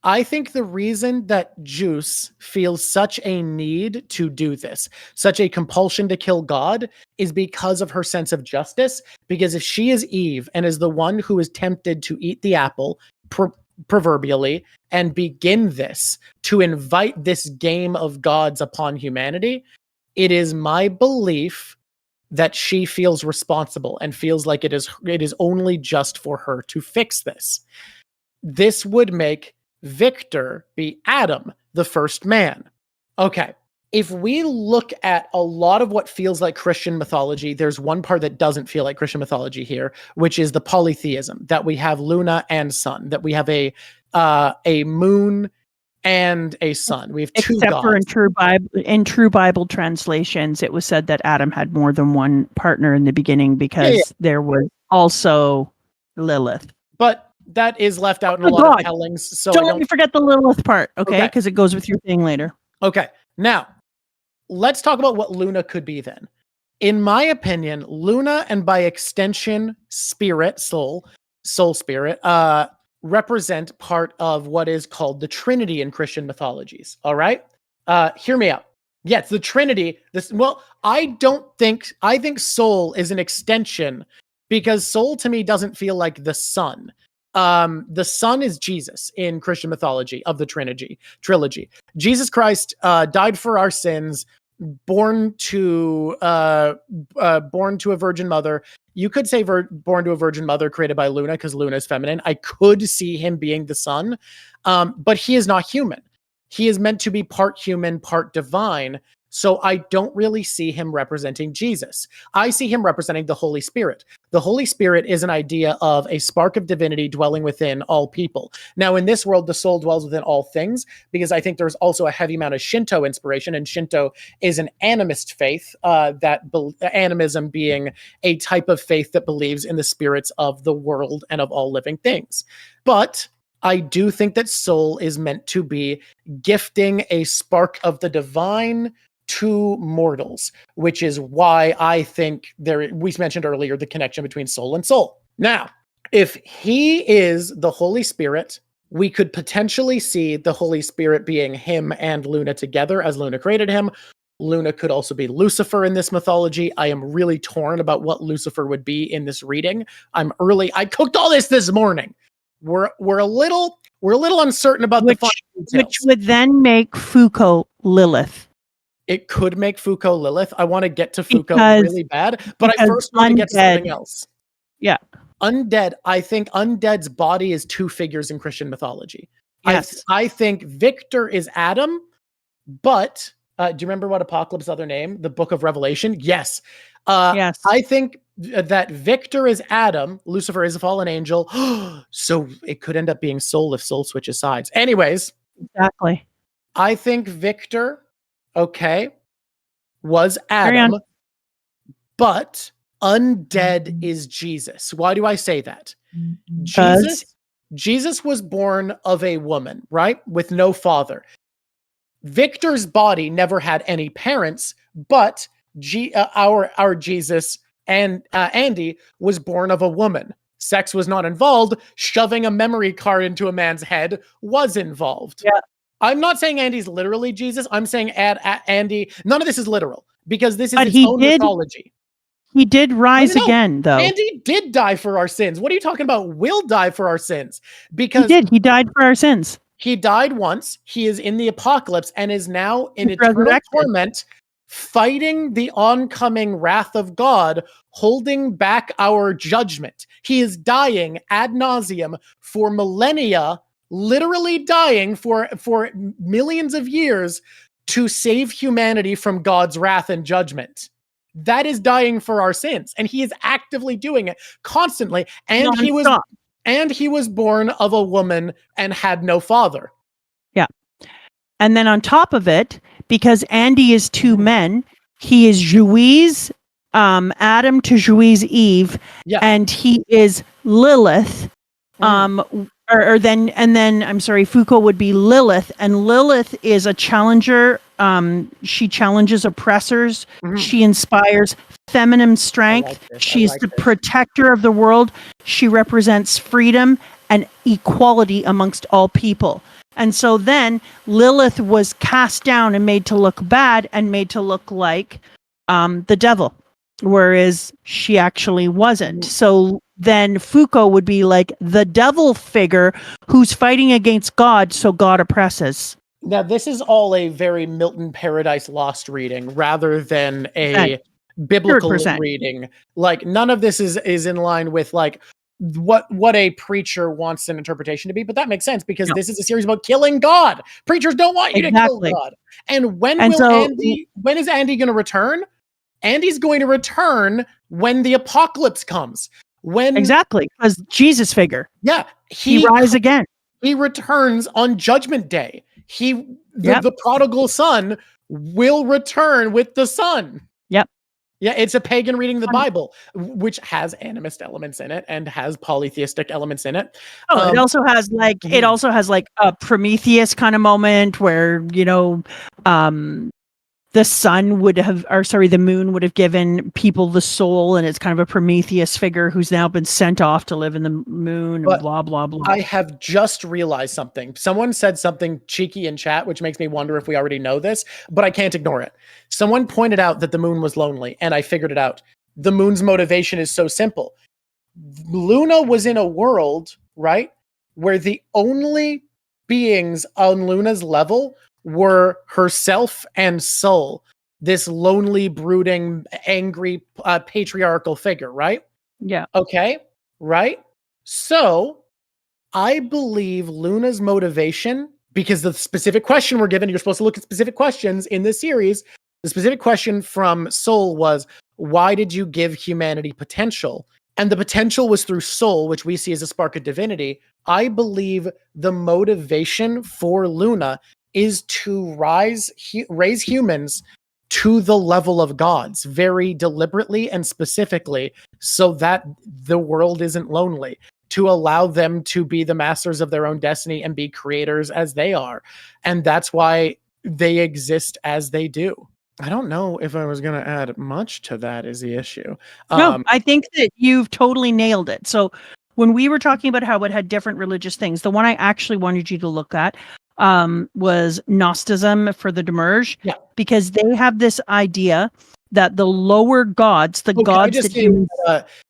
I think the reason that Juiz feels such a need to do this, such a compulsion to kill God, is because of her sense of justice. Because if she is Eve and is the one who is tempted to eat the apple, proverbially, and begin this, to invite this game of gods upon humanity, it is my belief that she feels responsible and feels like it is only just for her to fix this. This would make Victor be Adam, the first man. Okay, if we look at a lot of what feels like Christian mythology, there's one part that doesn't feel like Christian mythology here, which is the polytheism, that we have Luna and sun, that we have a moon and a sun. We have two Except gods. for in true Bible translations, it was said that Adam had more than one partner in the beginning, because there was also Lilith. But that is left out in a lot of tellings. So don't let me forget the Lilith part, okay? Because it goes with your thing later. Okay, now let's talk about what Luna could be then. In my opinion, Luna, and by extension, spirit, soul spirit, represent part of what is called the Trinity in Christian mythologies. All right? Hear me out. Yeah, it's the Trinity. I think soul is an extension, because soul to me doesn't feel like the sun. The son is Jesus in Christian mythology of the trilogy. Jesus Christ died for our sins, born to a virgin mother. You could say born to a virgin mother, created by Luna, because Luna is feminine. I could see him being the son, but he is not human. He is meant to be part human, part divine. So I don't really see him representing Jesus. I see him representing the Holy Spirit. The Holy Spirit is an idea of a spark of divinity dwelling within all people. Now, in this world, the soul dwells within all things, because I think there's also a heavy amount of Shinto inspiration, and Shinto is an animist faith, animism being a type of faith that believes in the spirits of the world and of all living things. But I do think that soul is meant to be gifting a spark of the divine to mortals, which is why I think we mentioned earlier the connection between soul and soul. Now, if he is the Holy Spirit, we could potentially see the Holy Spirit being him and Luna together, as Luna created him. Luna could also be Lucifer in this mythology. I am really torn about what Lucifer would be in this reading. I cooked all this morning. We're a little uncertain about the final details. Which would then make Fuuko Lilith. It could make Fuuko Lilith. I want to get to Fuuko really bad, but I first want to get to something else. Yeah. Undead. I think Undead's body is two figures in Christian mythology. Yes. I think Victor is Adam, but do you remember what Apocalypse's other name? The Book of Revelation? Yes. Yes. I think that Victor is Adam. Lucifer is a fallen angel. So it could end up being Soul if Soul switches sides. Anyways. Exactly. I think Victor... was Adam, but undead is Jesus. Why do I say that? Jesus was born of a woman, right? With no father. Victor's body never had any parents, but our Jesus and Andy was born of a woman. Sex was not involved. Shoving a memory card into a man's head was involved. Yeah. I'm not saying Andy's literally Jesus. I'm saying Andy. None of this is literal because this is But its own mythology. He did rise again, though. Andy did die for our sins. What are you talking about? Will die for our sins because he did. He died for our sins. He died once. He is in the apocalypse and is now in He's eternal resurrected. torment, fighting the oncoming wrath of God, holding back our judgment. He is dying ad nauseum for millennia, literally dying for millions of years to save humanity from God's wrath and judgment. That is dying for our sins, and he is actively doing it constantly. And he was born of a woman and had no father. Yeah. And then on top of it, because Andy is two men, he is Juiz, Adam to Juiz Eve, and he is Lilith. Fuuko would be Lilith, and Lilith is a challenger. She challenges oppressors. She inspires feminine strength. She's the protector of the world. She represents freedom and equality amongst all people. And so then Lilith was cast down and made to look bad and made to look like the devil, whereas she actually wasn't. So then Fuuko would be like the devil figure who's fighting against God, so God oppresses. Now, this is all a very Milton Paradise Lost reading rather than a biblical 100%. Reading. Like, none of this is in line with like what a preacher wants an interpretation to be, but that makes sense because this is a series about killing God. Preachers don't want you to kill God. And when is Andy going to return? Andy's going to return when the apocalypse comes. Because Jesus figure. Yeah, he rise again. He returns on Judgment Day. The prodigal son will return with the son. Yep. Yeah, it's a pagan reading of the Bible, which has animist elements in it and has polytheistic elements in it. It also has like a Prometheus kind of moment where, the moon would have given people the soul, and it's kind of a Prometheus figure who's now been sent off to live in the moon, and blah, blah, blah. I have just realized something. Someone said something cheeky in chat, which makes me wonder if we already know this, but I can't ignore it. Someone pointed out that the moon was lonely, and I figured it out. The moon's motivation is so simple. Luna was in a world, right, where the only beings on Luna's level were herself and Soul, this lonely, brooding, angry, patriarchal figure, right? Yeah. Okay, right? So, I believe Luna's motivation, because the specific question we're given, you're supposed to look at specific questions in this series, the specific question from Soul was, why did you give humanity potential? And the potential was through Soul, which we see as a spark of divinity. I believe the motivation for Luna is to raise humans to the level of gods very deliberately and specifically so that the world isn't lonely, to allow them to be the masters of their own destiny and be creators as they are. And that's why they exist as they do. I don't know if I was going to add much to that is the issue. No, I think that you've totally nailed it. So when we were talking about how it had different religious things, the one I actually wanted you to look at was Gnosticism for the Demerge, because they have this idea that the lower gods, gods that humans...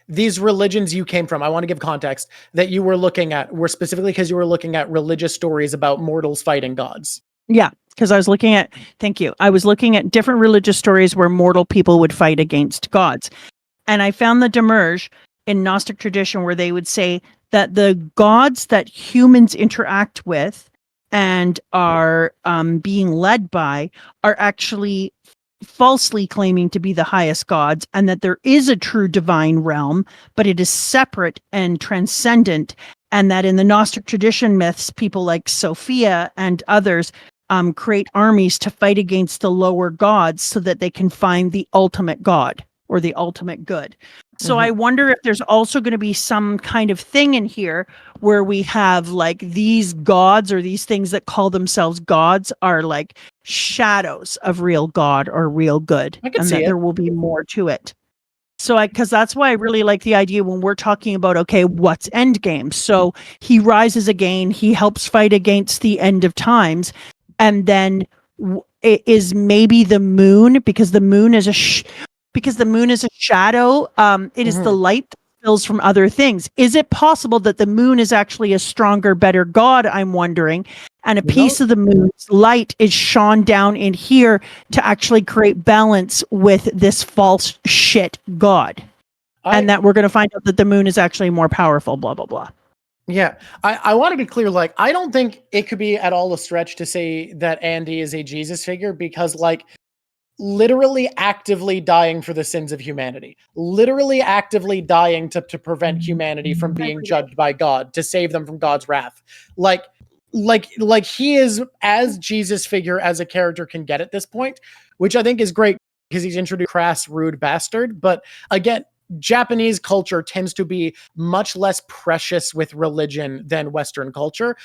these religions you came from, I want to give context, that you were looking at were specifically because you were looking at religious stories about mortals fighting gods. Yeah, because I was looking at different religious stories where mortal people would fight against gods. And I found the Demerge in Gnostic tradition where they would say that the gods that humans interact with and are being led by are actually falsely claiming to be the highest gods, and that there is a true divine realm, but it is separate and transcendent, and that in the Gnostic tradition myths, people like Sophia and others create armies to fight against the lower gods so that they can find the ultimate god or the ultimate good. So I wonder if there's also going to be some kind of thing in here where we have like these gods or these things that call themselves gods are like shadows of real God or real good. I can see there will be more to it. So because that's why I really like the idea when we're talking about, okay, what's endgame? So he rises again, he helps fight against the end of times. and then it is maybe the moon, because the moon is a shadow. It is the light that spills from other things. Is it possible that the moon is actually a stronger, better god? I'm wondering. And a piece of the moon's light is shone down in here to actually create balance with this false shit god. And that we're going to find out that the moon is actually more powerful, blah, blah, blah. Yeah, I want to be clear. Like, I don't think it could be at all a stretch to say that Andy is a Jesus figure, because, like, literally actively dying for the sins of humanity, literally actively dying to prevent humanity from being judged by God, to save them from God's wrath. Like he is as Jesus figure as a character can get at this point, which I think is great because he's introduced crass, rude bastard. But again, Japanese culture tends to be much less precious with religion than Western culture.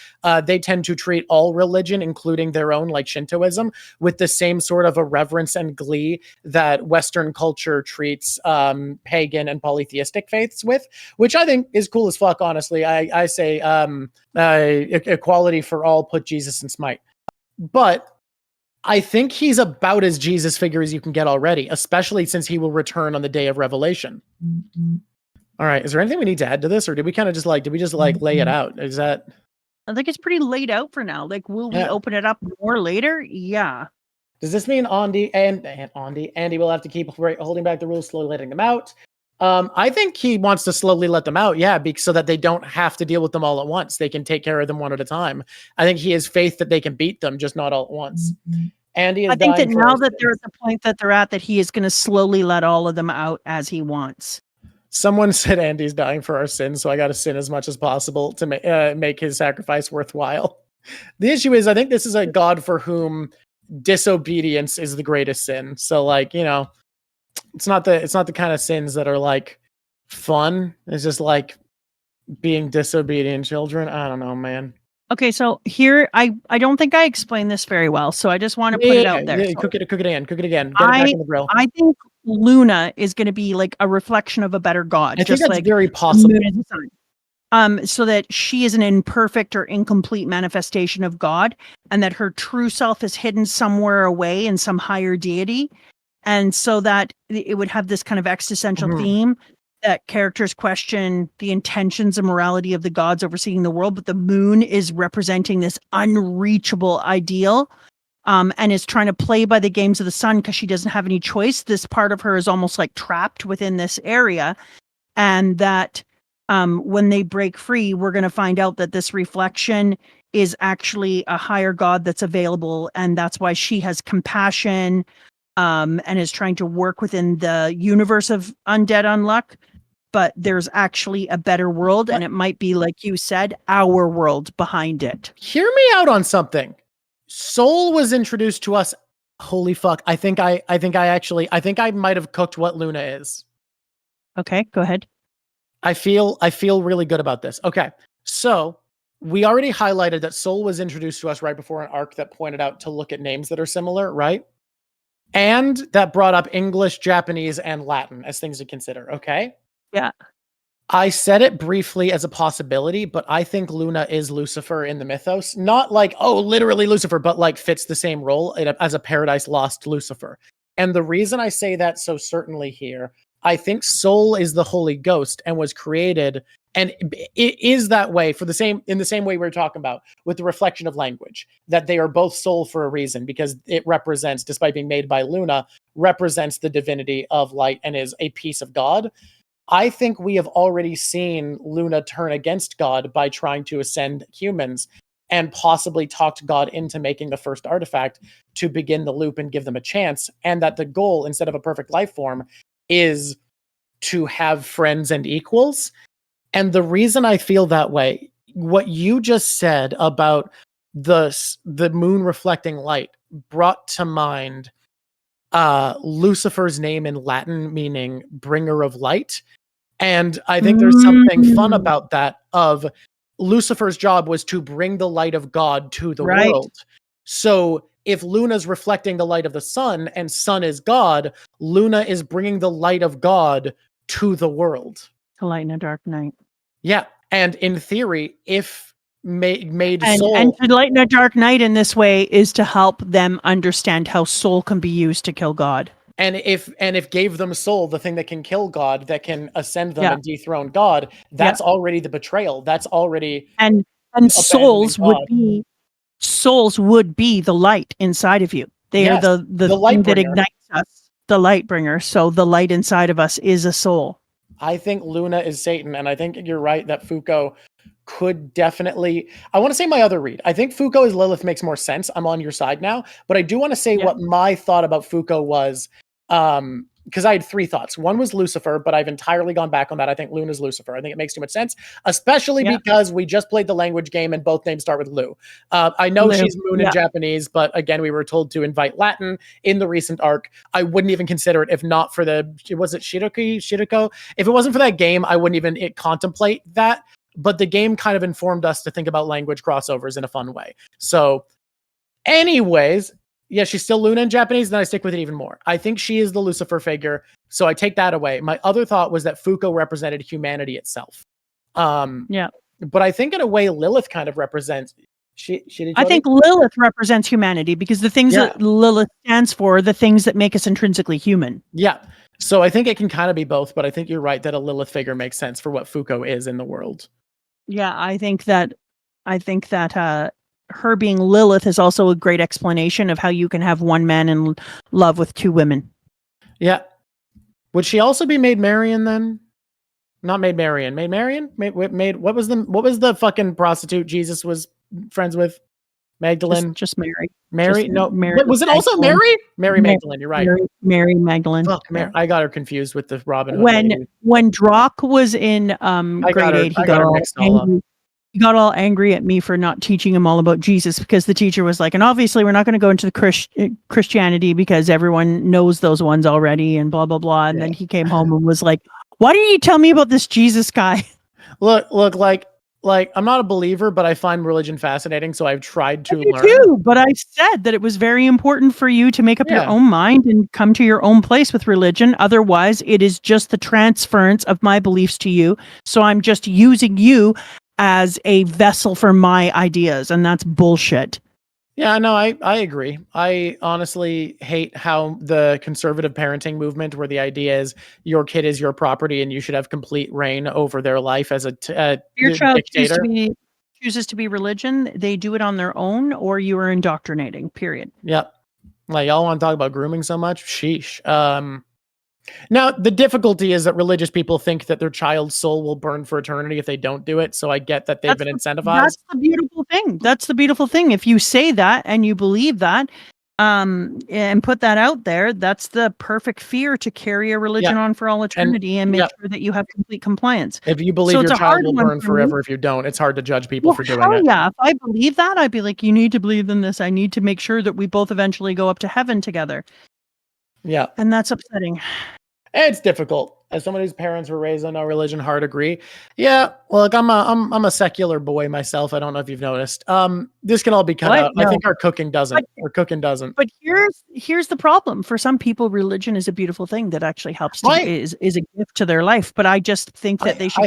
They tend to treat all religion, including their own, like Shintoism, with the same sort of a reverence and glee that Western culture treats pagan and polytheistic faiths with, which I think is cool as fuck, honestly. I say equality for all, put Jesus in smite. But I think he's about as Jesus figure as you can get already, especially since he will return on the day of Revelation. All right. Is there anything we need to add to this, or did we just lay it out? Is that? I think it's pretty laid out for now. Like, will we open it up more later? Yeah. Does this mean Andy will have to keep holding back the rules, slowly letting them out? I think he wants to slowly let them out, so that they don't have to deal with them all at once. They can take care of them one at a time. I think he has faith that they can beat them, just not all at once. Andy is I think that now that they're at the point that they're at, that he is going to slowly let all of them out as he wants. Someone said Andy's dying for our sins, so I got to sin as much as possible to make his sacrifice worthwhile. The issue is, I think this is a god for whom disobedience is the greatest sin. So, like, it's not the kind of sins that are like fun. It's just like being disobedient children. I don't know, man. Okay, so here I don't think I explained this very well, so I just want to put it out there. Yeah, so cook it again. Get it back on the grill. I think Luna is going to be like a reflection of a better god. I think that's like very possible. So that she is an imperfect or incomplete manifestation of God, and that her true self is hidden somewhere away in some higher deity, and so that it would have this kind of existential theme that characters question the intentions and morality of the gods overseeing the world, but the moon is representing this unreachable ideal, and is trying to play by the games of the sun because she doesn't have any choice. This part of her is almost like trapped within this area, and that when they break free, we're going to find out that this reflection is actually a higher god that's available, and that's why she has compassion, and is trying to work within the universe of Undead Unluck. But there's actually a better world, and it might be, like you said, our world behind it. Hear me out on something. Soul was introduced to us. Holy fuck. I think I might have cooked what Luna is. Okay, go ahead. I feel really good about this. Okay. So we already highlighted that Soul was introduced to us right before an arc that pointed out to look at names that are similar, right? And that brought up English, Japanese, and Latin as things to consider. Okay. Yeah. I said it briefly as a possibility, but I think Luna is Lucifer in the mythos. Not like, oh, literally Lucifer, but like fits the same role as a Paradise Lost Lucifer. And the reason I say that so certainly here, I think Soul is the Holy Ghost and was created, and it is that way in the same way we were talking about with the reflection of language, that they are both soul for a reason, because it represents, despite being made by Luna, represents the divinity of light and is a piece of God. I think we have already seen Luna turn against God by trying to ascend humans and possibly talked God into making the first artifact to begin the loop and give them a chance. And that the goal, instead of a perfect life form, is to have friends and equals. And the reason I feel that way, what you just said about the moon reflecting light brought to mind Lucifer's name in Latin, meaning bringer of light. And I think there's something fun about that, of Lucifer's job was to bring the light of God to the world. So if Luna's reflecting the light of the sun and sun is God, Luna is bringing the light of God to the world. To lighten a dark night. Yeah. And in theory, if made And soul. to lighten a dark night in this way is to help them understand how soul can be used to kill God. And if gave them soul, the thing that can kill God, that can ascend them Yeah. and dethrone God, Yeah. that's already the betrayal. That's already And abandoning God. souls would be the light inside of you. They are Yes, the the light thing that bringer. ignites us, the light bringer. So the light inside of us is a soul. I think Luna is Satan, and I think you're right that Fuuko could definitely. I want to say my other read. I think Fuuko as Lilith makes more sense. I'm on your side now, but I do want to say Yeah. what my thought about Fuuko was. Because I had three thoughts. One was Lucifer, but I've entirely gone back on that. I think Luna's Lucifer. I think it makes too much sense, especially Yeah. because we just played the language game and both names start with Lu. I know Lu, she's Moon in yeah. Japanese, but again, we were told to invite Latin in the recent arc. I wouldn't even consider it if not for was it Shiroko? If it wasn't for that game, I wouldn't even contemplate that. But the game kind of informed us to think about language crossovers in a fun way. So, anyways, yeah, she's still Luna in Japanese, then I stick with it even more. I think she is the Lucifer figure, so I take that away. My other thought was that Fuuko represented humanity itself. Yeah. But I think in a way Lilith kind of represents I think Lilith represents humanity because the things that Lilith stands for are the things that make us intrinsically human. Yeah. So I think it can kind of be both, but I think you're right that a Lilith figure makes sense for what Fuuko is in the world. Yeah, I think that her being Lilith is also a great explanation of how you can have one man in love with two women. Yeah. Would she also be Maid Marian then? Not Maid Marian. Maid Marian? Maid what was the fucking prostitute Jesus was friends with? Magdalene? Just Mary. Mary? Just No. Mary Was it also Mary? Mary Magdalene, you're right. Mary Magdalene. Fuck, Mary. I got her confused with the Robin Hood lady. When Drawk was in grade 8, he got all angry. He got all angry at me for not teaching him all about Jesus because the teacher was like, and obviously we're not going to go into the Christianity because everyone knows those ones already and blah, blah, blah. And then he came home and was like, why didn't you tell me about this Jesus guy? Look, like I'm not a believer, but I find religion fascinating, so I've tried to learn. Too, but I said that it was very important for you to make up your own mind and come to your own place with religion. Otherwise, it is just the transference of my beliefs to you. So I'm just using you as a vessel for my ideas, and that's bullshit. Yeah, no, I agree. I honestly hate how the conservative parenting movement, where the idea is your kid is your property and you should have complete reign over their life as your child dictator. chooses to be religion, they do it on their own, or you are indoctrinating, period. Yep. Like, y'all want to talk about grooming so much? Sheesh. Now, the difficulty is that religious people think that their child's soul will burn for eternity if they don't do it. So I get that they've been incentivized. That's the beautiful thing. That's the beautiful thing. If you say that and you believe that, and put that out there, that's the perfect fear to carry a religion on for all eternity and make sure that you have complete compliance. If you believe your child will burn forever if you don't, it's hard to judge people for doing it. Yeah, if I believe that, I'd be like, you need to believe in this. I need to make sure that we both eventually go up to heaven together. Yeah. And that's upsetting. It's difficult. As someone whose parents were raised on no religion, hard agree. Yeah, look, I'm a secular boy myself. I don't know if you've noticed. This can all be cut out. No. I think our cooking doesn't. But here's the problem. For some people, religion is a beautiful thing that actually helps is a gift to their life. But I just think that they should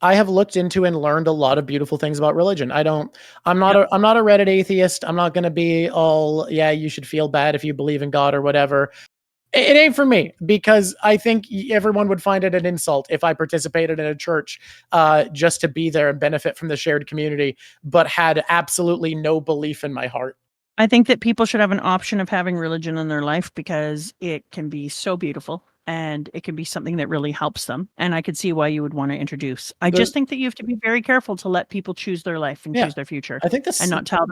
I have looked into and learned a lot of beautiful things about religion. I'm not a Reddit atheist. I'm not going to be all, yeah, you should feel bad if you believe in God or whatever. It ain't for me, because I think everyone would find it an insult if I participated in a church just to be there and benefit from the shared community, but had absolutely no belief in my heart. I think that people should have an option of having religion in their life because it can be so beautiful and it can be something that really helps them. And I could see why you would want to introduce. I just think that you have to be very careful to let people choose their life and choose their future. I think this, and not tell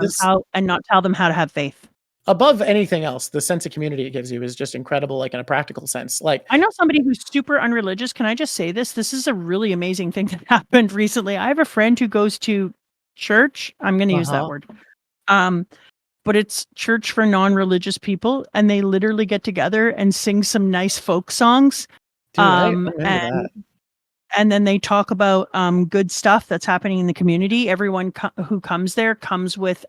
them how to have faith. Above anything else, the sense of community it gives you is just incredible, like in a practical sense. Like, I know somebody who's super unreligious. Can I just say this? This is a really amazing thing that happened recently. I have a friend who goes to church. I'm going to use that word. But it's church for non-religious people, and they literally get together and sing some nice folk songs. Dude, and then they talk about good stuff that's happening in the community. Everyone who comes there comes with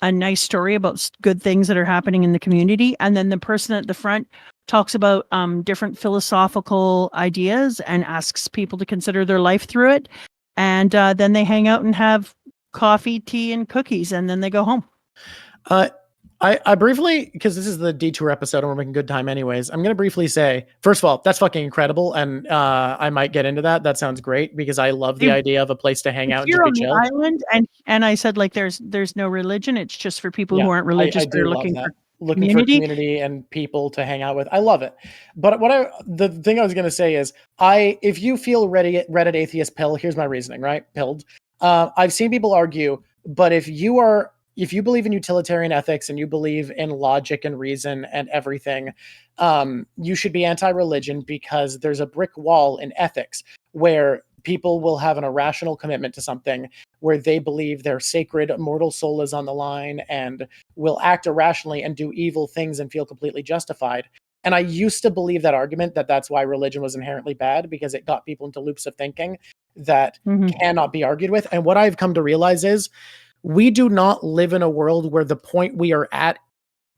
a nice story about good things that are happening in the community. And then the person at the front talks about different philosophical ideas and asks people to consider their life through it. and then they hang out and have coffee, tea, and cookies, and then they go home. I briefly, because this is the detour episode and we're making good time anyways, I'm going to briefly say, first of all, that's fucking incredible. And I might get into that. That sounds great because I love the idea of a place to hang out and You're just on be the chill. island, and I said, like, there's no religion. It's just for people who aren't religious. They're looking for community and people to hang out with. I love it. But the thing I was going to say is, if you feel Reddit atheist pill, here's my reasoning, right? Pilled. I've seen people argue, but if you believe in utilitarian ethics and you believe in logic and reason and everything, you should be anti-religion because there's a brick wall in ethics where people will have an irrational commitment to something where they believe their sacred mortal soul is on the line and will act irrationally and do evil things and feel completely justified. And I used to believe that argument that that's why religion was inherently bad because it got people into loops of thinking that cannot be argued with. And what I've come to realize is we do not live in a world where the point we are at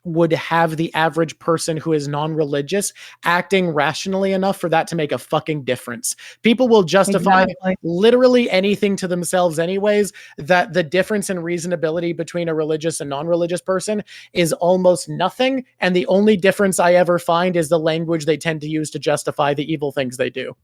would have the average person who is non-religious acting rationally enough for that to make a fucking difference. People will justify literally anything to themselves anyways, that the difference in reasonability between a religious and non-religious person is almost nothing. And the only difference I ever find is the language they tend to use to justify the evil things they do.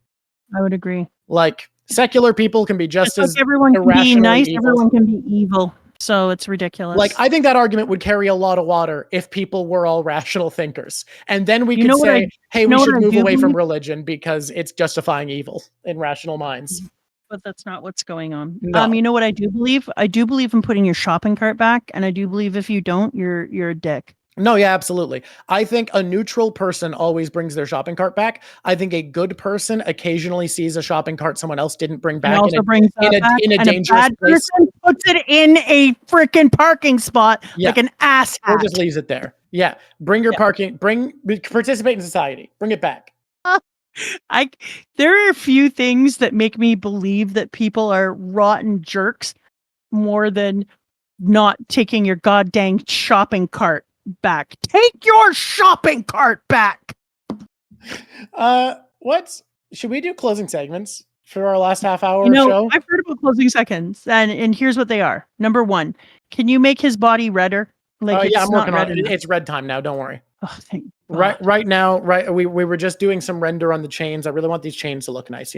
I would agree. Like secular people can be just as everyone can be nice, evil. everyone can be evil. So it's ridiculous. Like, I think that argument would carry a lot of water if people were all rational thinkers. And then we could say, hey, we should move away from religion because it's justifying evil in rational minds. But that's not what's going on. No. You know what I do believe? I do believe in putting your shopping cart back. And I do believe if you don't, you're a dick. No, yeah, absolutely. I think a neutral person always brings their shopping cart back. I think a good person occasionally sees a shopping cart someone else didn't bring back in a dangerous place. Person puts it in a freaking parking spot like an ass hat. Or just leaves it there. Yeah. Bring your parking, participate in society. Bring it back. There are a few things that make me believe that people are rotten jerks more than not taking your goddamn shopping cart back. Take your shopping cart back. Should we do closing segments for our last half hour show? I've heard about closing seconds, and here's what they are. Number 1, can you make his body redder? Like I'm working on it. It's red time now. Don't worry. Oh, thank God. Right now, we were just doing some render on the chains. I really want these chains to look nice.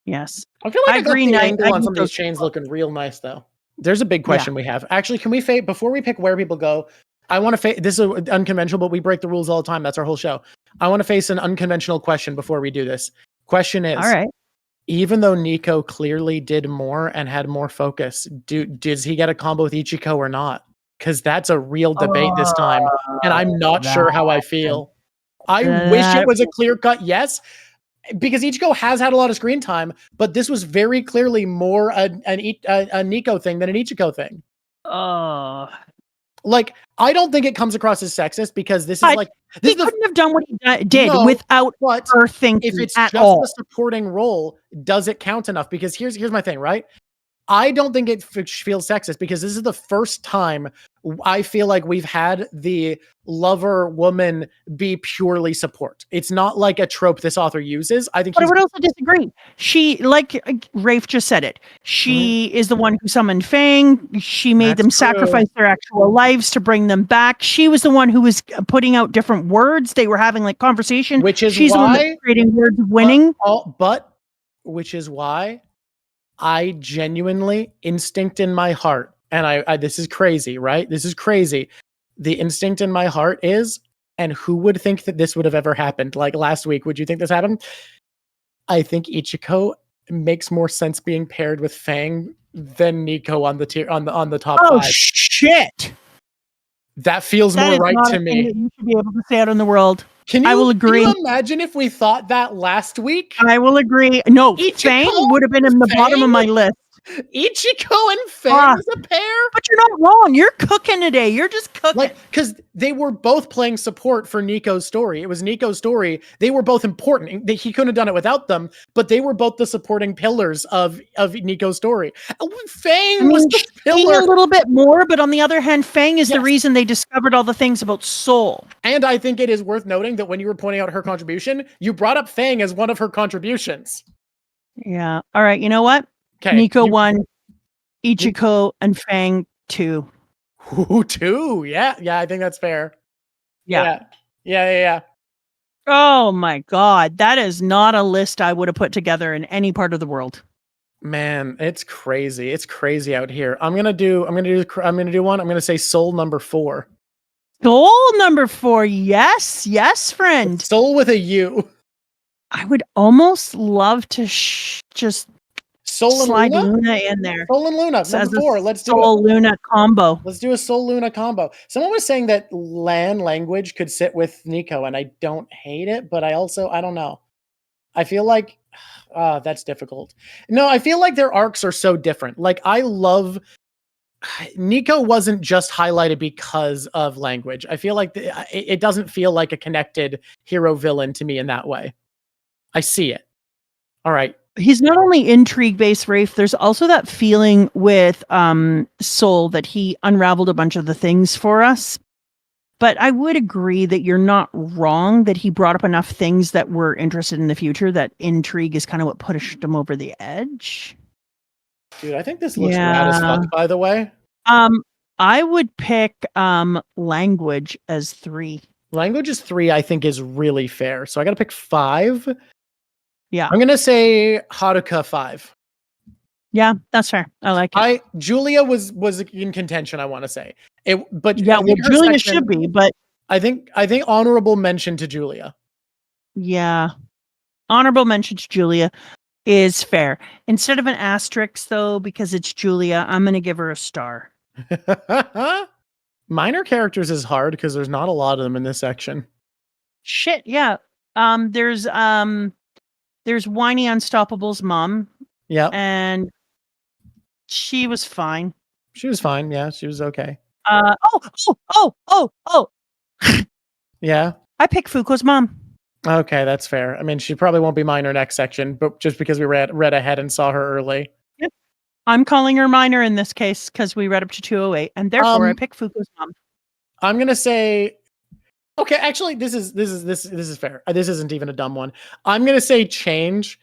Yes. I feel like I agree. Angle on some of these chains looking real nice though. There's a big question we have. Actually, can we before we pick where people go? I want to face this is unconventional, but we break the rules all the time. That's our whole show. I want to face an unconventional question before we do this. Question is, all right. Even though Nico clearly did more and had more focus, does he get a combo with Ichiko or not? Because that's a real debate this time, and I'm not sure how I feel. I wish it was a clear-cut yes, because Ichiko has had a lot of screen time, but this was very clearly more a Nico thing than an Ichiko thing. Like, I don't think it comes across as sexist because this is he couldn't have done what he did without her thinking. If it's just a supporting role, does it count enough? Because here's my thing, right? I don't think it feels sexist because this is the first time I feel like we've had the lover woman be purely support. It's not like a trope this author uses. I think. But I would also disagree. She, like Rafe just said it, she is the one who summoned Feng. She made them sacrifice their actual lives to bring them back. She was the one who was putting out different words. They were having like conversation. Which is she's why, the one that's creating words of winning. But which is why I genuinely instinct in my heart, and I this is crazy, right? This is crazy. The instinct in my heart is, and who would think that this would have ever happened? Like last week, would you think this happened? I think Ichiko makes more sense being paired with Feng than Nico on the tier on the top 5. Oh shit! That feels more right to me. You should be able to say out in the world. I will agree. Can you imagine if we thought that last week? I will agree. No, Feng would have been in the bottom of my list. Ichiko and Feng as a pair? But you're not wrong. You're cooking today. You're just cooking. Because they were both playing support for Nico's story. It was Nico's story. They were both important. He couldn't have done it without them, but they were both the supporting pillars of Nico's story. Feng was the pillar. A little bit more, but on the other hand, Feng is the reason they discovered all the things about soul. And I think it is worth noting that when you were pointing out her contribution, you brought up Feng as one of her contributions. Yeah. All right. You know what? Okay. Nico 1, Ichiko, and Feng 2. Ooh, 2. Yeah, I think that's fair. Yeah. Oh my god, that is not a list I would have put together in any part of the world. Man, it's crazy. It's crazy out here. I'm gonna do one. I'm gonna say Soul number 4. Goal number 4. Yes, friend. Soul with a U. I would almost love to just Soul and slide Luna in there. Soul and Luna, As number a 4. Let's do Soul it. Luna combo. Let's do a Soul Luna combo. Someone was saying that Lan language could sit with Nico, and I don't hate it, but I don't know. I feel like that's difficult. No, I feel like their arcs are so different. Like, I love Nico wasn't just highlighted because of language. I feel like it doesn't feel like a connected hero villain to me in that way. I see it. All right. He's not only intrigue based, Rafe, there's also that feeling with Soul that he unraveled a bunch of the things for us. But I would agree that you're not wrong that he brought up enough things that we're interested in the future that intrigue is kind of what pushed him over the edge. Dude, I think this looks rad as fuck, by the way. I would pick language as 3. Language is 3, I think, is really fair. So I gotta pick 5. Yeah. I'm gonna say Haruka 5. Yeah, that's fair. I like it. Julia was in contention, I want to say. Julia should be, but I think honorable mention to Julia. Yeah. Honorable mention to Julia is fair. Instead of an asterisk, though, because it's Julia, I'm going to give her a star. Minor characters is hard because there's not a lot of them in this section. Shit, yeah. There's Whiny Unstoppable's mom. Yeah. And she was fine. She was fine. Yeah, she was okay. Yeah. I pick Fuuko's mom. Okay, that's fair. I mean, she probably won't be minor next section, but just because we read ahead and saw her early. Yep. I'm calling her minor in this case because we read up to 208, and therefore I pick Fuuko's mom. I'm gonna say, okay, actually, this is fair. This isn't even a dumb one. I'm gonna say Change.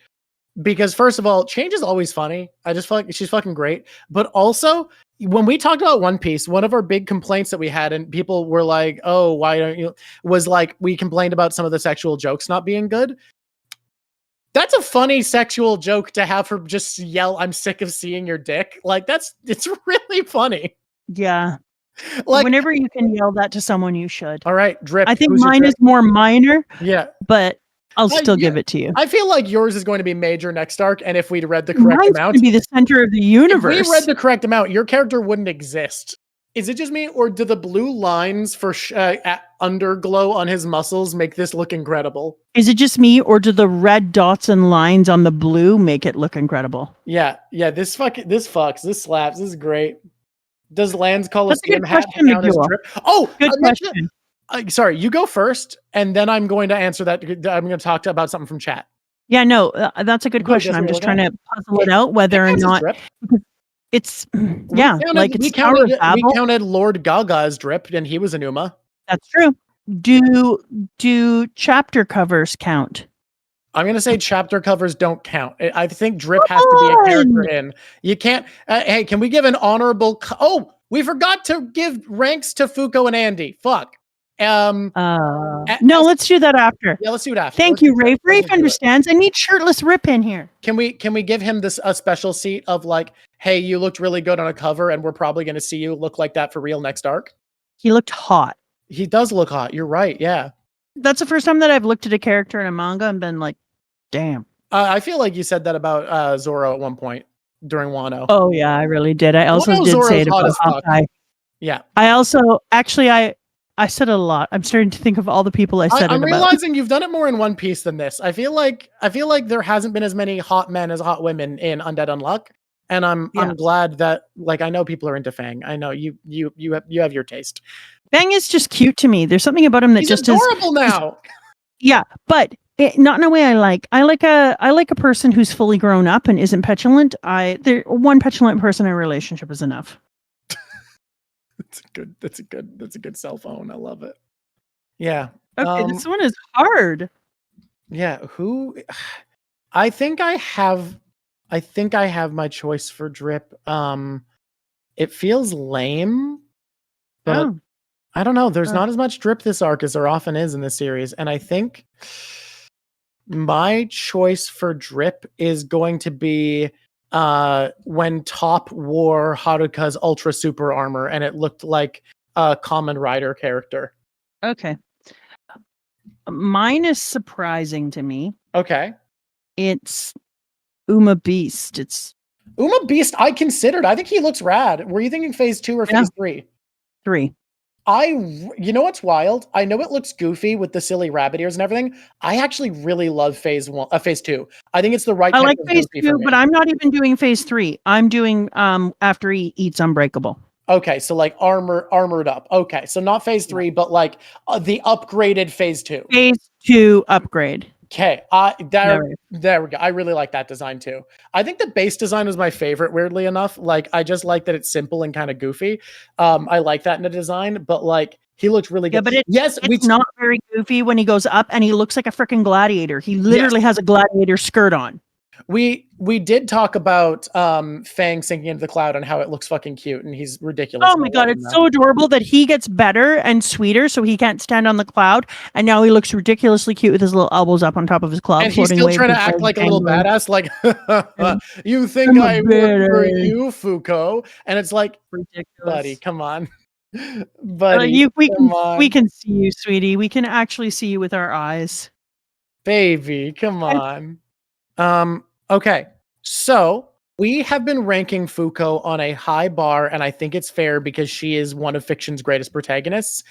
Because first of all, Change is always funny. I just feel like she's fucking great. But also, when we talked about One Piece, one of our big complaints that we had, and people were like, "Oh, why don't you?" was like we complained about some of the sexual jokes not being good. That's a funny sexual joke to have her just yell, "I'm sick of seeing your dick." Like it's really funny. Yeah. Like whenever you can yell that to someone, you should. All right, Drip. I think mine is more minor. Yeah. But I'll still give it to you. I feel like yours is going to be major next arc, and if we'd read the correct amount, going to be the center of the universe. If we read the correct amount, your character wouldn't exist. Is it just me, or do the blue lines for underglow on his muscles make this look incredible? Is it just me, or do the red dots and lines on the blue make it look incredible? Yeah. This fucks. This slaps. This is great. Does Land's Coliseum hat count as Drip? Oh, good question. Sorry, you go first, and then I'm going to answer that. I'm going to talk about something from chat. Yeah, no, that's a good question. I'm just trying to puzzle it out whether or not it's we counted Lord Gaga as Drip, and he was Enuma. That's true. Do chapter covers count? I'm going to say chapter covers don't count. I think Drip has to be a character in. You can't. Hey, can we give an honorable? We forgot to give ranks to Fuuko and Andy. Fuck. No, let's do that after. Yeah, let's do it after. Thank you, Rafe. Rafe understands. I need shirtless Rip in here. Can we give him a special seat of like, hey, you looked really good on a cover, and we're probably going to see you look like that for real next arc? He looked hot. He does look hot. You're right. Yeah. That's the first time that I've looked at a character in a manga and been like, damn. I feel like you said that about Zoro at one point during Wano. Oh yeah, I really did. I also did say it about Hawkeye. Yeah. I also I said a lot. I'm starting to think of all the people I said I'm realizing you've done it more in One Piece than this. I feel like there hasn't been as many hot men as hot women in Undead Unluck, and I'm glad that I know people are into Feng. I know you have your taste. Feng is just cute to me. There's something about him that He's just adorable now. Yeah, but not in a way I like. I like a person who's fully grown up and isn't petulant. One petulant person in a relationship is enough. That's a good cell phone. I love it. Yeah. Okay, this one is hard. Yeah. I think I have I think I have my choice for drip. It feels lame, but I don't know. There's not as much drip this arc as there often is in this series, and I think my choice for drip is going to be when Top wore Haruka's ultra super armor, and it looked like a Kamen Rider character. Okay. Mine is surprising to me. Okay. It's Uma Beast. It's Uma Beast. I considered. I think he looks rad. Were you thinking phase 2 or phase 3? 3. You know what's wild? I know it looks goofy with the silly rabbit ears and everything. I actually really love phase 2. I think it's the right. I like phase 2, but I'm not even doing phase 3. I'm doing after he eats Unbreakable. Okay, so like armored up. Okay, so not phase 3, but like the upgraded phase 2. Phase 2 upgrade. Okay, there we go. I really like that design too. I think the base design was my favorite, weirdly enough. Like, I just like that it's simple and kind of goofy. I like that in a design, but like, he looks really good. Yeah, but it's not very goofy when he goes up and he looks like a freaking gladiator. He literally has a gladiator skirt on. We did talk about Feng sinking into the cloud and how it looks fucking cute, and he's ridiculous. Oh my god, it's so adorable that he gets better and sweeter, so he can't stand on the cloud, and now he looks ridiculously cute with his little elbows up on top of his club. And he's still trying to act like a little badass, like, you think I work for you, Fuuko? And it's like, ridiculous. Buddy, come on. Buddy, we can see you, sweetie. We can actually see you with our eyes. Baby, come on. Okay, so we have been ranking Fuuko on a high bar, and I think it's fair because she is one of fiction's greatest protagonists.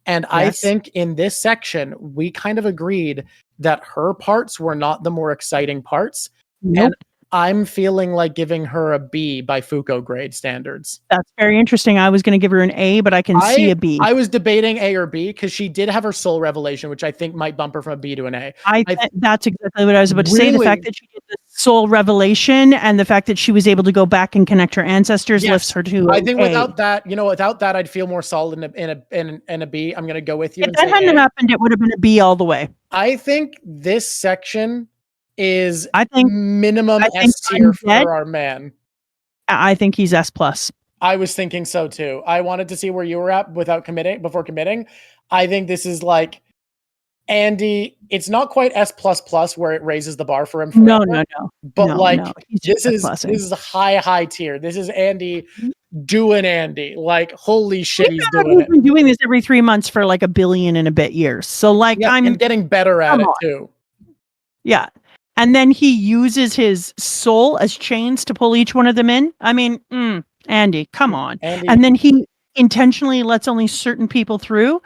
And I think in this section, we kind of agreed that her parts were not the more exciting parts. Nope. And I'm feeling like giving her a B by Fuuko grade standards. That's very interesting. I was going to give her an A, but I can see a B. I was debating A or B because she did have her soul revelation, which I think might bump her from a B to an A. That's exactly what I was about to say. The fact that she did the soul revelation and the fact that she was able to go back and connect her ancestors lifts her to I think without that, I'd feel more solid in a B. I'm going to go with you. If that hadn't happened, it would have been a B all the way. I think this section is minimum S tier for our man. I think he's S plus. I was thinking so too. I wanted to see where you were at before committing. I think this is like Andy. It's not quite S plus where it raises the bar for him. No. But this is a high tier. This is Andy doing Andy. Like, holy shit, he's doing it. Been doing this every 3 months for like 1 billion and a bit years. So like, I'm getting better at it too. Yeah. And then he uses his soul as chains to pull each one of them in. I mean, Andy, come on. And then he intentionally lets only certain people through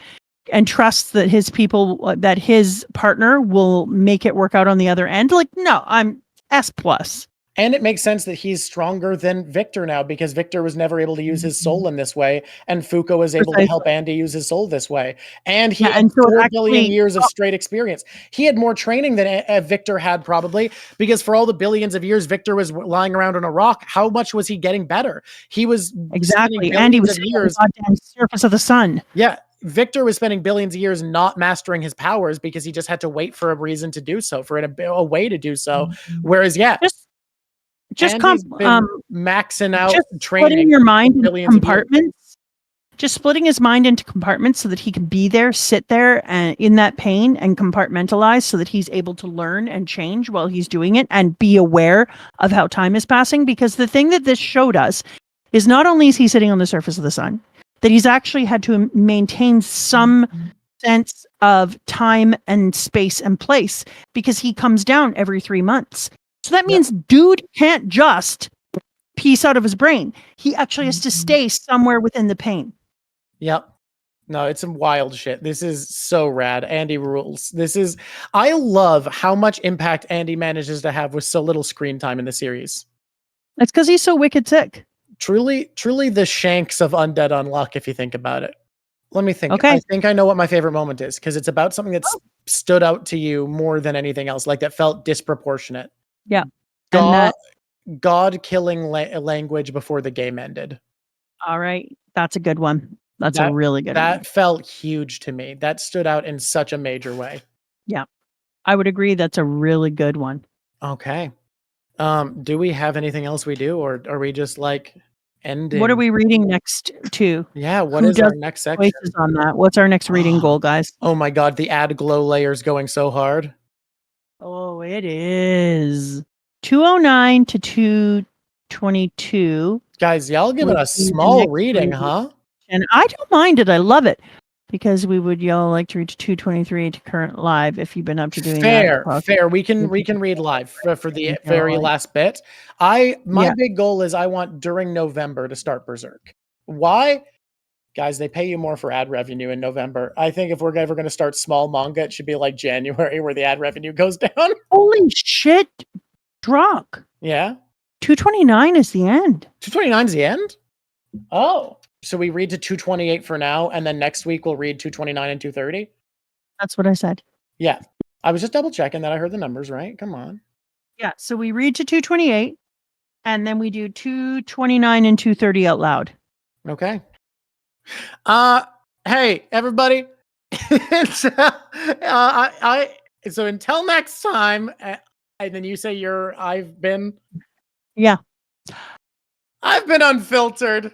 and trusts that his partner will make it work out on the other end. Like, no, I'm S plus. And it makes sense that he's stronger than Victor now because Victor was never able to use his soul in this way, and Fuuko was able to help Andy use his soul this way. And he had 4 billion years of straight experience. He had more training than Victor had probably, because for all the billions of years Victor was lying around on a rock, how much was he getting better? He was Andy was on the goddamn surface of the sun. Yeah. Victor was spending billions of years not mastering his powers because he just had to wait for a reason to do so, for a way to do so. Whereas, just maxing out training, splitting your mind into compartments. Just splitting his mind into compartments so that he can be there, sit there, and in that pain and compartmentalize, so that he's able to learn and change while he's doing it and be aware of how time is passing. Because the thing that this showed us is not only is he sitting on the surface of the sun, that he's actually had to maintain some sense of time and space and place because he comes down every 3 months. So that means dude can't just piece out of his brain. He actually has to stay somewhere within the pain. Yep. No, it's some wild shit. This is so rad. Andy rules. I love how much impact Andy manages to have with so little screen time in the series. It's because he's so wicked sick. Truly the Shanks of Undead Unluck, if you think about it. Let me think. Okay. I think I know what my favorite moment is, because it's about something that's stood out to you more than anything else, like that felt disproportionate. Yeah. God killing language before the game ended. All right. That's a good one. That's a really good one. That felt huge to me. That stood out in such a major way. Yeah. I would agree. That's a really good one. Okay. Do we have anything else we do, or are we just like ending? What are we reading next to? Yeah, what Who is our does next section? Choices on that. What's our next reading goal, guys? Oh my god, the ad glow layer's going so hard. Oh, it is 209 to 222. Guys, y'all giving would us be the small next reading, reading. huh? And I don't mind it. I love it. Because we would y'all like to reach 223 to current live if you've been up to doing Fair, that. fair. We can read live for the very last bit. My big goal is I want during November to start Berserk. Why? Guys, they pay you more for ad revenue in November. I think if we're ever going to start small manga, it should be like January where the ad revenue goes down. Holy shit, Drawk. Yeah. 229 is the end. 229 is the end? Oh. So we read to 228 for now, and then next week we'll read 229 and 230? That's what I said. Yeah. I was just double checking that I heard the numbers right. Come on. Yeah, so we read to 228, and then we do 229 and 230 out loud. Okay. Hey, everybody. So until next time, and then you say I've been unfiltered.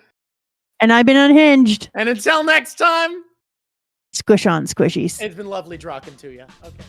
And I've been unhinged. And until next time, squish on, squishies. It's been lovely talking to you. Okay.